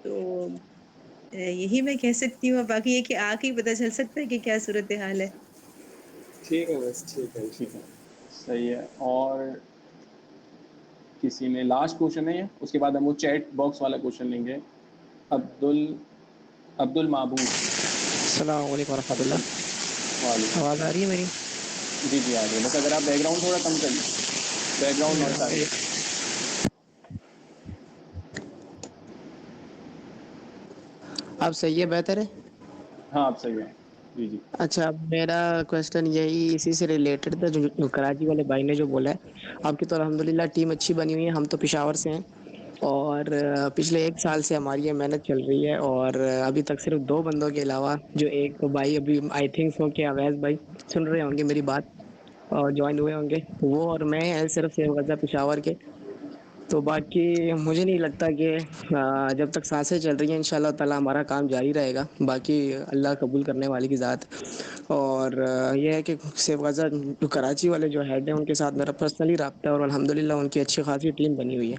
S4: تو یہی میں کہہ سکتی ہوں. باقی یہ کہ آ کے ہی پتہ چل سکتا ہے کہ کیا صورتحال ہے.
S9: ٹھیک ہے بس، ٹھیک ہے
S2: ٹھیک ہے، صحیح ہے. اور کسی میں لاسٹ کوشچن ہے اس کے بعد ہم وہ چیٹ باکس والا کوشچن لیں گے. عبد المعبود.
S3: السلام علیکم ورحمۃ اللہ.
S2: وعلیکم
S3: آواز آ رہی ہے میری؟
S2: جی جی آ رہی ہے. بس اگر آپ بیک گراؤنڈ تھوڑا کم کر لیں، بیک گراؤنڈ نوائز آ رہی ہے.
S3: اب صحیح ہے، بہتر ہے.
S2: ہاں آپ صحیح ہے. جی جی.
S3: اچھا، میرا کویسچن یہی اسی سے ریلیٹڈ تھا جو کراچی والے بھائی نے جو بولا ہے. آپ کی تو الحمدللہ ٹیم اچھی بنی ہوئی ہے. ہم تو پشاور سے ہیں اور پچھلے 1 سال سے ہماری یہ محنت چل رہی ہے اور ابھی تک صرف 2 بندوں کے علاوہ جو ایک بھائی ابھی آئی تھنک سو کہ اویس بھائی سن رہے ہوں گے میری بات اور جوائن ہوئے ہوں گے، وہ اور میں ہیں صرف غزہ پشاور کے. تو باقی مجھے نہیں لگتا کہ جب تک سانسیں چل رہی ہیں انشاءاللہ تعالی ہمارا کام جاری رہے گا، باقی اللہ قبول کرنے والی کی ذات۔ اور یہ ہے کہ سیف غزہ جو کراچی والے جو ہیڈ ہیں ان کے ساتھ میرا پرسنلی رابطہ ہے اور الحمدللہ ان کی اچھی خاصی ٹیم بنی ہوئی ہے۔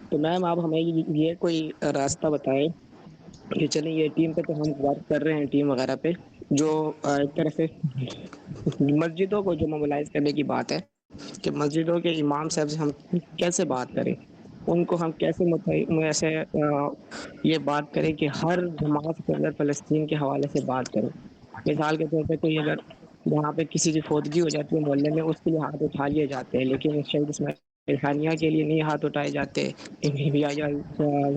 S3: تو میم آپ ہمیں یہ کوئی راستہ بتائیں کہ چلیں یہ ٹیم پہ تو ہم ورک کر رہے ہیں ٹیم وغیرہ پہ، جو ایک طرح سے مسجدوں کو جو موبلائز کرنے کی بات ہے کہ مسجدوں کے امام صاحب سے ہم کیسے بات کریں، ان کو ہم کیسے ایسے یہ بات کریں کہ ہر جماعت کے اندر فلسطین کے حوالے سے بات کریں۔ مثال کے طور پہ کوئی اگر وہاں پہ کسی کی فوتگی ہو جاتی ہے محلے میں، اس کے لیے ہاتھ اٹھا لیے جاتے ہیں، لیکن شہید اسماعیل خانیہ کے لیے نہیں ہاتھ اٹھائے جاتے،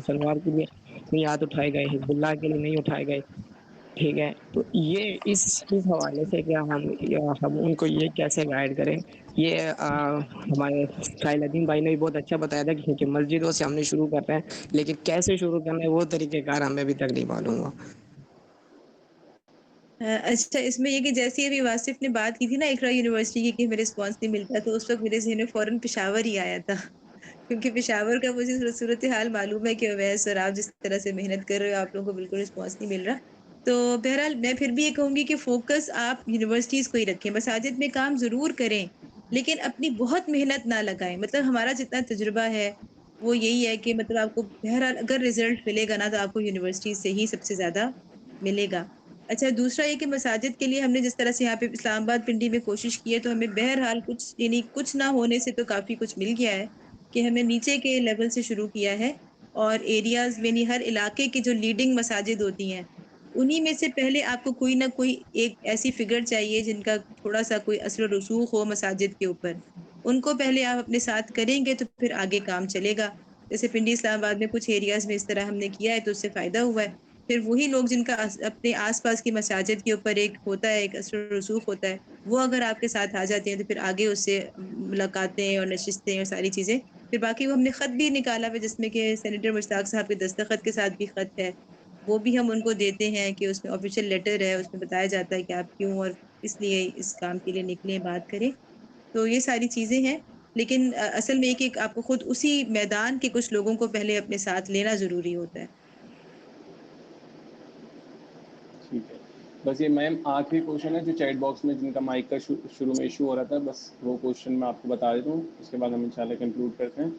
S3: سلوار کے لیے نہیں ہاتھ اٹھائے گئے، حزب اللہ کے لیے نہیں اٹھائے گئے، ٹھیک ہے۔ تو یہ اس حوالے سے کیا ہم ان کو یہ کیسے گائیڈ کریں؟ یہ ہمارے ساحل الدین بھائی نے بھی بہت اچھا بتایا تھا کہ مسجدوں سے ہم نے شروع کر رہے ہیں، لیکن کیسے شروع کرنا ہے وہ طریقہ کار ہمیں ابھی تک نہیں معلوم ہوا۔
S4: اچھا، اس میں یہ کہ جیسے ابھی واصف نے بات کی تھی نا اقرا یونیورسٹی کی کہ ہمیں رسپانس نہیں ملتا، تو اس وقت میرے ذہن میں فوراً پشاور ہی آیا تھا کیونکہ پشاور کا مجھے صورتحال معلوم ہے کہ اویس اور آپ جس طرح سے محنت کر رہے ہو آپ لوگوں کو بالکل رسپانس نہیں مل رہا۔ تو بہرحال میں پھر بھی یہ کہوں گی کہ فوکس آپ یونیورسٹیز کو ہی رکھیں، مساجد میں کام ضرور کریں لیکن اپنی بہت محنت نہ لگائیں۔ مطلب ہمارا جتنا تجربہ ہے وہ یہی ہے کہ مطلب آپ کو بہرحال اگر رزلٹ ملے گا نا تو آپ کو یونیورسٹی سے ہی سب سے زیادہ ملے گا۔ اچھا، دوسرا یہ کہ مساجد کے لیے ہم نے جس طرح سے یہاں پہ اسلام آباد پنڈی میں کوشش کی ہے تو ہمیں بہرحال کچھ نہ ہونے سے تو کافی کچھ مل گیا ہے کہ ہمیں نیچے کے لیول سے شروع کیا ہے، اور ایریاز یعنی ہر علاقے کی جو لیڈنگ مساجد ہوتی ہیں انہی میں سے پہلے آپ کو کوئی نہ کوئی ایک ایسی فگر چاہیے جن کا تھوڑا سا کوئی اثر و رسوخ ہو مساجد کے اوپر، ان کو پہلے آپ اپنے ساتھ کریں گے تو پھر آگے کام چلے گا۔ جیسے پنڈی اسلام آباد میں کچھ ایریاز میں اس طرح ہم نے کیا ہے تو اس سے فائدہ ہوا ہے۔ پھر وہی لوگ جن کا اپنے آس پاس کی مساجد کے اوپر ایک ہوتا ہے، ایک اثر و رسوخ ہوتا ہے، وہ اگر آپ کے ساتھ آ جاتے ہیں تو پھر آگے اس سے ملاقاتیں اور نشستیں اور ساری چیزیں پھر باقی وہ ہم نے خط بھی نکالا ہے جس میں کہ سینیٹر مشتاق صاحب کے دستخط کے ساتھ بھی خط ہے، وہ بھی ہم ان کو دیتے ہیں کہ اس میں آفیشیل لیٹر ہے، اس میں بتایا جاتا ہے کہ آپ کیوں اور اس لیے اس کام کے لیے نکلیں، بات کریں۔ تو یہ ساری چیزیں ہیں، لیکن اصل میں ایک آپ کو خود اسی میدان کے کچھ لوگوں کو پہلے اپنے ساتھ لینا ضروری ہوتا ہے۔
S2: ٹھیک ہے، بس یہ میم آخری کوشچن ہے جو چیٹ باکس میں جن کا مائک کا شروع میں ایشو ہو رہا تھا، بس وہ کوشچن میں آپ کو بتا دیتا ہوں، اس کے بعد ہم انشاءاللہ کنکلوڈ کرتے ہیں۔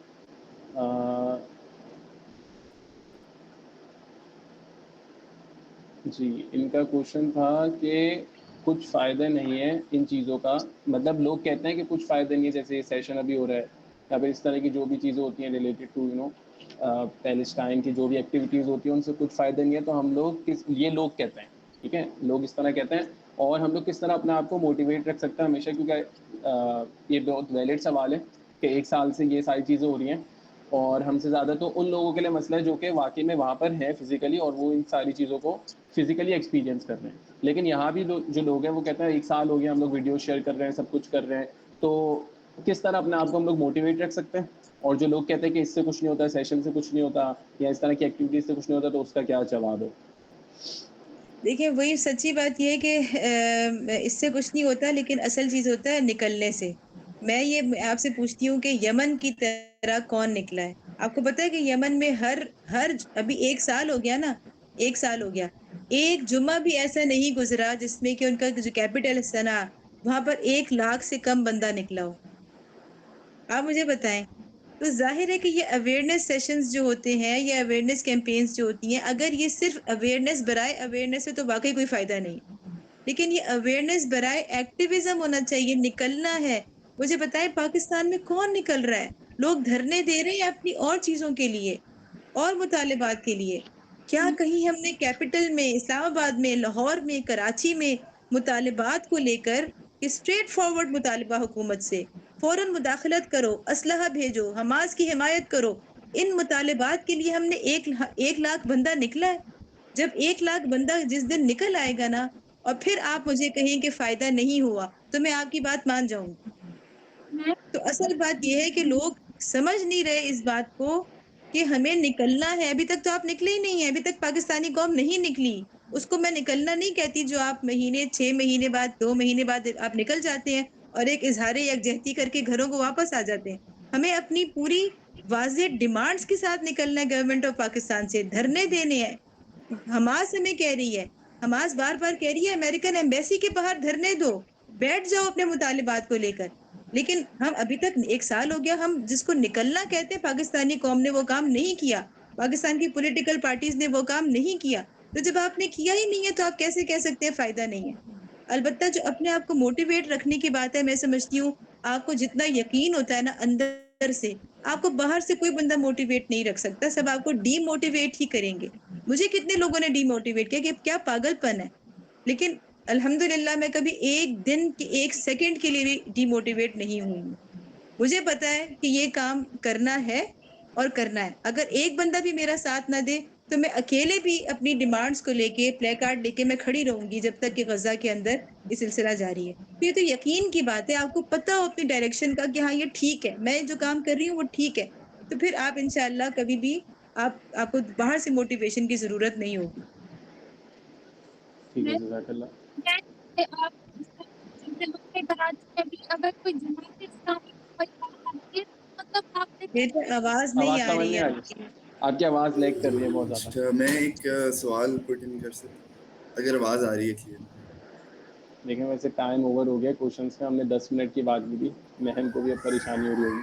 S2: جی، ان کا کوشچن تھا کہ کچھ فائدہ نہیں ہے ان چیزوں کا، مطلب لوگ کہتے ہیں کہ کچھ فائدہ نہیں ہے، جیسے یہ سیشن ابھی ہو رہا ہے یا پھر اس طرح کی جو بھی چیزیں ہوتی ہیں ریلیٹڈ ٹو پیلسٹائن کی جو بھی ایکٹیویٹیز ہوتی ہیں ان سے کچھ فائدہ نہیں ہے، تو ہم لوگ یہ لوگ کہتے ہیں، ٹھیک ہے، لوگ اس طرح کہتے ہیں، اور ہم لوگ کس طرح اپنے آپ کو موٹیویٹ رکھ سکتے ہیں ہمیشہ، کیونکہ یہ بہت ویلڈ سوال ہے کہ ایک سال سے یہ ساری چیزیں ہو رہی ہیں، اور ہم سے زیادہ تو ان لوگوں کے لیے مسئلہ ہے جو کہ واقعی میں وہاں پر ہیں فزیکلی اور وہ ان ساری چیزوں کو فزیکلی ایکسپیرینس کر رہے ہیں، لیکن یہاں بھی جو لوگ ہیں وہ کہتے ہیں ایک سال ہو گیا ہم لوگ ویڈیو شیئر کر رہے ہیں، سب کچھ کر رہے ہیں، تو کس طرح اپنے آپ کو ہم لوگ موٹیویٹ رکھ سکتے ہیں؟ اور جو لوگ کہتے ہیں کہ اس سے کچھ نہیں ہوتا، سیشن سے کچھ نہیں ہوتا یا اس طرح کی ایکٹیویٹیز سے کچھ نہیں ہوتا، تو اس کا کیا جواب ہے؟
S4: دیکھیں، وہی سچی بات یہ ہے کہ اس سے کچھ نہیں ہوتا، لیکن اصل چیز ہوتا ہے نکلنے سے۔ میں یہ آپ سے پوچھتی ہوں کہ یمن کی طرح کون نکلا ہے؟ آپ کو پتا ہے کہ یمن میں ہر ابھی 1 سال ہو گیا نا، 1 سال ہو گیا، ایک جمعہ بھی ایسا نہیں گزرا جس میں کہ ان کا جو کیپٹل ہے سنا، وہاں پر 1 لاکھ سے کم بندہ نکلا ہو۔ آپ مجھے بتائیں، تو ظاہر ہے کہ یہ اویئرنیس سیشنز جو ہوتے ہیں یا اویئرنیس کیمپینز جو ہوتی ہیں، اگر یہ صرف اویئرنیس برائے اویئرنیس ہے تو واقعی کوئی فائدہ نہیں، لیکن یہ اویئرنیس برائے ایکٹیویزم ہونا چاہیے، نکلنا ہے۔ مجھے بتائیں پاکستان میں کون نکل رہا ہے؟ لوگ دھرنے دے رہے ہیں اپنی اور چیزوں کے لیے اور مطالبات کے لیے۔ کیا کہیں ہم نے کیپٹل میں، اسلام آباد میں، لاہور میں، کراچی میں مطالبات کو لے کر اسٹریٹ فارورڈ مطالبہ حکومت سے فوراً مداخلت کرو، اسلحہ بھیجو، حماس کی حمایت کرو، ان مطالبات کے لیے ہم نے 1 لاکھ بندہ نکلا ہے؟ جب 1 لاکھ بندہ جس دن نکل آئے گا نا اور پھر آپ مجھے کہیں کہ فائدہ نہیں ہوا تو میں آپ کی بات مان جاؤں گی۔ تو اصل بات یہ ہے کہ لوگ سمجھ نہیں رہے اس بات کو کہ ہمیں نکلنا ہے۔ ابھی تک تو آپ نکلے ہی نہیں ہیں، ابھی تک پاکستانی قوم نہیں نکلی۔ اس کو میں نکلنا نہیں کہتی جو آپ 6 مہینے بعد 2 مہینے بعد آپ نکل جاتے ہیں اور ایک اظہار یکجہتی کر کے گھروں کو واپس آ جاتے ہیں۔ ہمیں اپنی پوری واضح ڈیمانڈز کے ساتھ نکلنا ہے گورنمنٹ آف پاکستان سے، دھرنے دینے ہیں. حماس ہمیں کہہ رہی ہے، حماس بار بار کہہ رہی ہے امریکن ایمبیسی کے باہر دھرنے دو، بیٹھ جاؤ اپنے مطالبات کو لے کر. لیکن ہم ابھی تک 1 سال ہو گیا، ہم جس کو نکلنا کہتے ہیں پاکستانی قوم نے وہ کام نہیں کیا، پاکستان کی پولیٹیکل پارٹیز نے وہ کام نہیں کیا. تو جب آپ نے کیا ہی نہیں ہے تو آپ کیسے کہہ سکتے ہیں فائدہ نہیں ہے؟ البتہ جو اپنے آپ کو موٹیویٹ رکھنے کی بات ہے، میں سمجھتی ہوں آپ کو جتنا یقین ہوتا ہے نا اندر سے، آپ کو باہر سے کوئی بندہ موٹیویٹ نہیں رکھ سکتا، سب آپ کو ڈی موٹیویٹ ہی کریں گے. مجھے کتنے لوگوں نے ڈی موٹیویٹ کیا کہ کیا پاگل پن ہے، لیکن الحمدللہ میں کبھی ایک دن کی 1 سیکنڈ کے لیے بھی ڈی موٹیویٹ نہیں ہوئی ہوں. مجھے پتا ہے کہ یہ کام کرنا ہے اور کرنا ہے. اگر ایک بندہ بھی میرا ساتھ نہ دے تو میں اکیلے بھی اپنی ڈیمانڈز کو لے کے پلے کارڈ لے کے میں کھڑی رہوں گی جب تک کہ غزہ کے اندر یہ سلسلہ جاری ہے. تو یہ تو یقین کی بات ہے، آپ کو پتا ہو اپنی ڈائریکشن کا کہ ہاں یہ ٹھیک ہے، میں جو کام کر رہی ہوں وہ ٹھیک ہے، تو پھر آپ انشاءاللہ کبھی بھی آپ کو باہر سے موٹیویشن کی ضرورت نہیں ہوگی.
S2: ٹھیک ہے، جزاک اللہ.
S6: آپ کراچی میں بھی اگر کوئی جماعت اسلامی کوئی بات آتی ہے تو مطلب آپ نے
S4: بیٹا آواز نہیں آ
S2: سمجھ
S4: رہی
S2: نہیں
S4: ہے
S2: آ
S4: آپ
S2: رہی،
S4: کی.
S2: آپ کی آواز لیگ کر رہی ہے بہت زیادہ.
S10: اچھا، میں ایک سوال پٹ ان کر سکتا اگر آواز آ رہی ہے کلیئر؟
S2: لیکن ویسے ٹائم اوور ہو گیا کوشچنس میں، ہم نے 10 منٹ کی بات کی تھی، مہم کو بھی اب پریشانی ہو رہی ہوگی.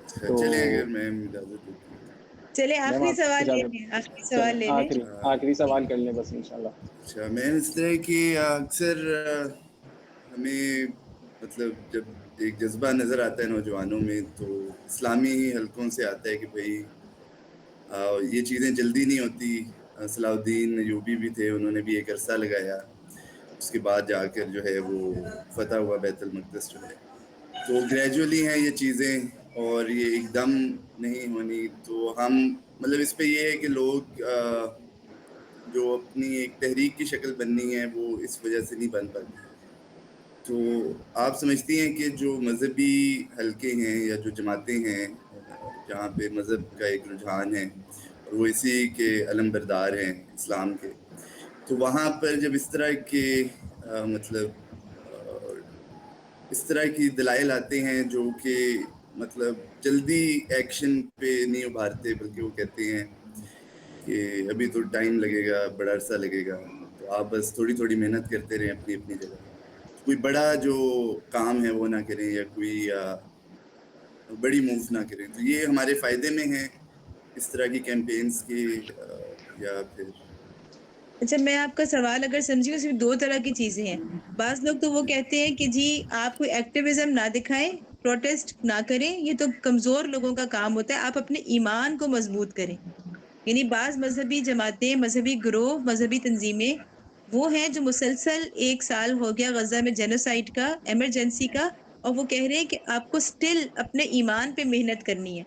S10: اچھا
S2: تو
S10: چلیں، اگر میں اجازت دیتی ہوں.
S4: چلے
S2: میم
S4: آخری
S2: آپ
S4: سوال لے
S2: اجازت
S4: لیں، آخری
S2: چلیں،
S4: سوال لے لیں.
S2: آخری سوال کر لیں بس انشاءاللہ.
S10: اچھا، میں اس طرح کہ اکثر ہمیں مطلب جب ایک جذبہ نظر آتا ہے نوجوانوں میں تو اسلامی حلقوں سے آتا ہے کہ بھئی یہ چیزیں جلدی نہیں ہوتی. صلاح الدین ایوبی بھی تھے، انہوں نے بھی ایک عرصہ لگایا، اس کے بعد جا کر جو ہے وہ فتح ہوا بیت المقدس جو ہے. تو گریجولی ہیں یہ چیزیں اور یہ ایک دم نہیں ہونی. تو ہم مطلب اس پہ یہ ہے کہ لوگ جو اپنی ایک تحریک کی شکل بننی ہے وہ اس وجہ سے نہیں بن پاتی. تو آپ سمجھتی ہیں کہ جو مذہبی حلقے ہیں یا جو جماعتیں ہیں جہاں پہ مذہب کا ایک رجحان ہے اور وہ اسی کے علم بردار ہیں اسلام کے، تو وہاں پر جب اس طرح کے مطلب اس طرح کی دلائل آتے ہیں جو کہ مطلب جلدی ایکشن پہ نہیں ابھارتے، بلکہ وہ کہتے ہیں کہ ابھی تو ٹائم لگے گا، بڑا عرصہ لگے گا، تو آپ بس تھوڑی تھوڑی محنت کرتے رہیں اپنی اپنی جگہ، کوئی بڑا جو کام ہے وہ نہ کریں یا کوئی بڑی موو نہ کریں. تو یہ ہمارے فائدے میں ہیں اس طرح کی کیمپینز کی یا پھر؟
S4: اچھا، میں آپ کا سوال اگر سمجھی اس میں 2 طرح کی چیزیں ہیں. بعض لوگ تو وہ کہتے ہیں کہ جی آپ کوئی ایکٹیویزم نہ دکھائیں، پروٹیسٹ نہ کریں، یہ تو کمزور لوگوں کا کام ہوتا ہے، آپ اپنے ایمان کو مضبوط کریں. یعنی بعض مذہبی جماعتیں، مذہبی گروہ، مذہبی تنظیمیں وہ ہیں جو مسلسل 1 سال ہو گیا غزہ میں جینوسائیڈ کا، ایمرجنسی کا، اور وہ کہہ رہے ہیں کہ آپ کو سٹل اپنے ایمان پہ محنت کرنی ہے.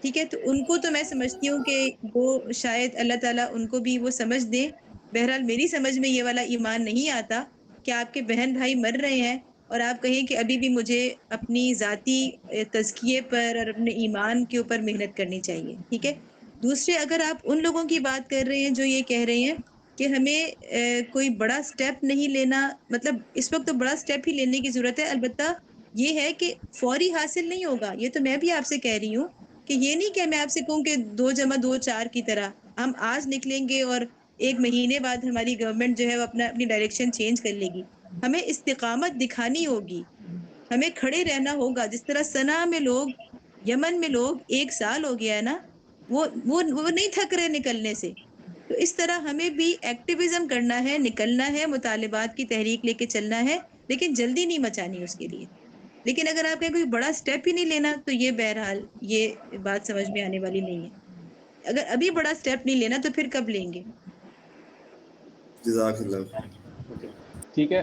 S4: ٹھیک ہے، تو ان کو تو میں سمجھتی ہوں کہ وہ شاید اللہ تعالیٰ ان کو بھی وہ سمجھ دیں. بہرحال میری سمجھ میں یہ والا ایمان نہیں آتا کہ آپ کے بہن بھائی مر رہے ہیں اور آپ کہیں کہ ابھی بھی مجھے اپنی ذاتی تزکیے پر اور اپنے ایمان کے اوپر محنت کرنی چاہیے. ٹھیک ہے. دوسرے، اگر آپ ان لوگوں کی بات کر رہے ہیں جو یہ کہہ رہے ہیں کہ ہمیں کوئی بڑا سٹیپ نہیں لینا، مطلب اس وقت تو بڑا سٹیپ ہی لینے کی ضرورت ہے، البتہ یہ ہے کہ فوری حاصل نہیں ہوگا. یہ تو میں بھی آپ سے کہہ رہی ہوں کہ یہ نہیں کہ میں آپ سے کہوں کہ 2 + 2 4 کی طرح ہم آج نکلیں گے اور 1 مہینے بعد ہماری گورنمنٹ جو ہے وہ اپنی ڈائریکشن چینج کر لے گی. ہمیں استقامت دکھانی ہوگی، ہمیں کھڑے رہنا ہوگا. جس طرح سنا میں لوگ، یمن میں لوگ 1 سال ہو گیا ہے نا، وہ نہیں تھک رہے نکلنے سے. تو اس طرح ہمیں بھی ایکٹیویزم کرنا ہے، نکلنا ہے، مطالبات کی تحریک لے کے چلنا ہے، لیکن جلدی نہیں مچانی اس کے لیے. لیکن اگر آپ کہیں کوئی بڑا سٹیپ ہی نہیں لینا تو یہ بہرحال یہ بات سمجھ میں آنے والی نہیں ہے. اگر ابھی بڑا سٹیپ نہیں لینا تو پھر کب لیں گے؟
S10: جزاک اللہ.
S2: ٹھیک ہے،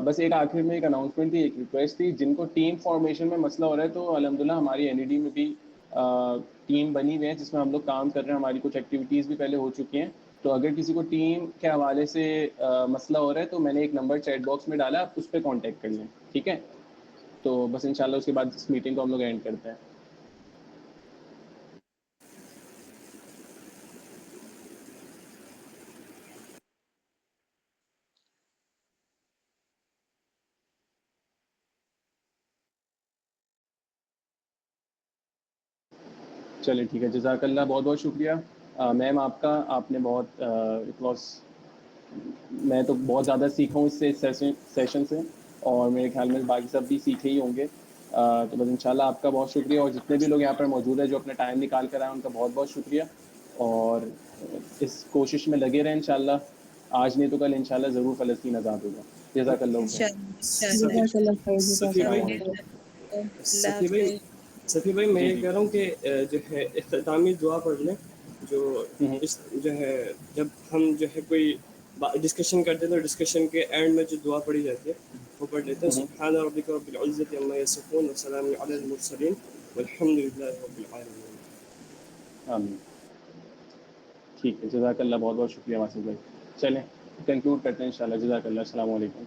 S2: بس ایک آخر میں ایک اناؤنسمنٹ تھی، ایک ریکویسٹ تھی. جن کو ٹیم فارمیشن میں مسئلہ ہو رہا ہے تو الحمدللہ ہماری این ای ڈی میں بھی ٹیم بنی ہوئی ہے جس میں ہم لوگ کام کر رہے ہیں. ہماری کچھ ایکٹیویٹیز بھی پہلے ہو چکی ہیں. تو اگر کسی کو ٹیم کے حوالے سے مسئلہ ہو رہا ہے تو میں نے ایک نمبر چیٹ باکس میں ڈالا، آپ اس پہ کانٹیکٹ کر لیں. ٹھیک ہے، تو بس انشاءاللہ اس کے بعد اس میٹنگ کو ہم لوگ اینڈ کرتے ہیں. چلے ٹھیک ہے, جزاک اللہ, بہت بہت شکریہ میم آپ کا. آپ نے بہت اٹ واز, میں تو بہت زیادہ سیکھا ہوں اس سیشن سے, اور میرے خیال میں باقی سب بھی سیکھے ہی ہوں گے. تو بس انشاءاللہ آپ کا بہت شکریہ, اور جتنے بھی لوگ یہاں پر موجود ہیں جو اپنا ٹائم نکال کر آئے ان کا بہت بہت شکریہ, اور اس کوشش میں لگے رہیں انشاءاللہ. آج نہیں تو کل انشاءاللہ ضرور فلسطین آزاد ہوگا. جزاک اللہ خیر.
S9: صفی بھائی,
S4: اللہ
S9: صفی بھائی,
S4: حافظ.
S9: صفی بھائی میں
S2: جی
S9: یہ
S2: جی
S9: کہہ رہا ہوں کہ جو ہے اختتامی دعا پڑھ لیں, جو اس جو ہے جب ہم جو ہے کوئی ڈسکشن کرتے ہیں تو ڈسکشن کے اینڈ میں جو دعا پڑھی جاتی ہے وہ پڑھ لیتے ہیں. سبحان ربک رب العزت عما یصفون وسلام علی المرسلین والحمد للہ رب العالمین.
S2: آمین. ٹھیک ہے, جزاک اللہ, بہت بہت شکریہ واسف بھائی. چلیں کنکلوڈ کرتے ہیں انشاءاللہ. جزاک اللہ, السلام علیکم.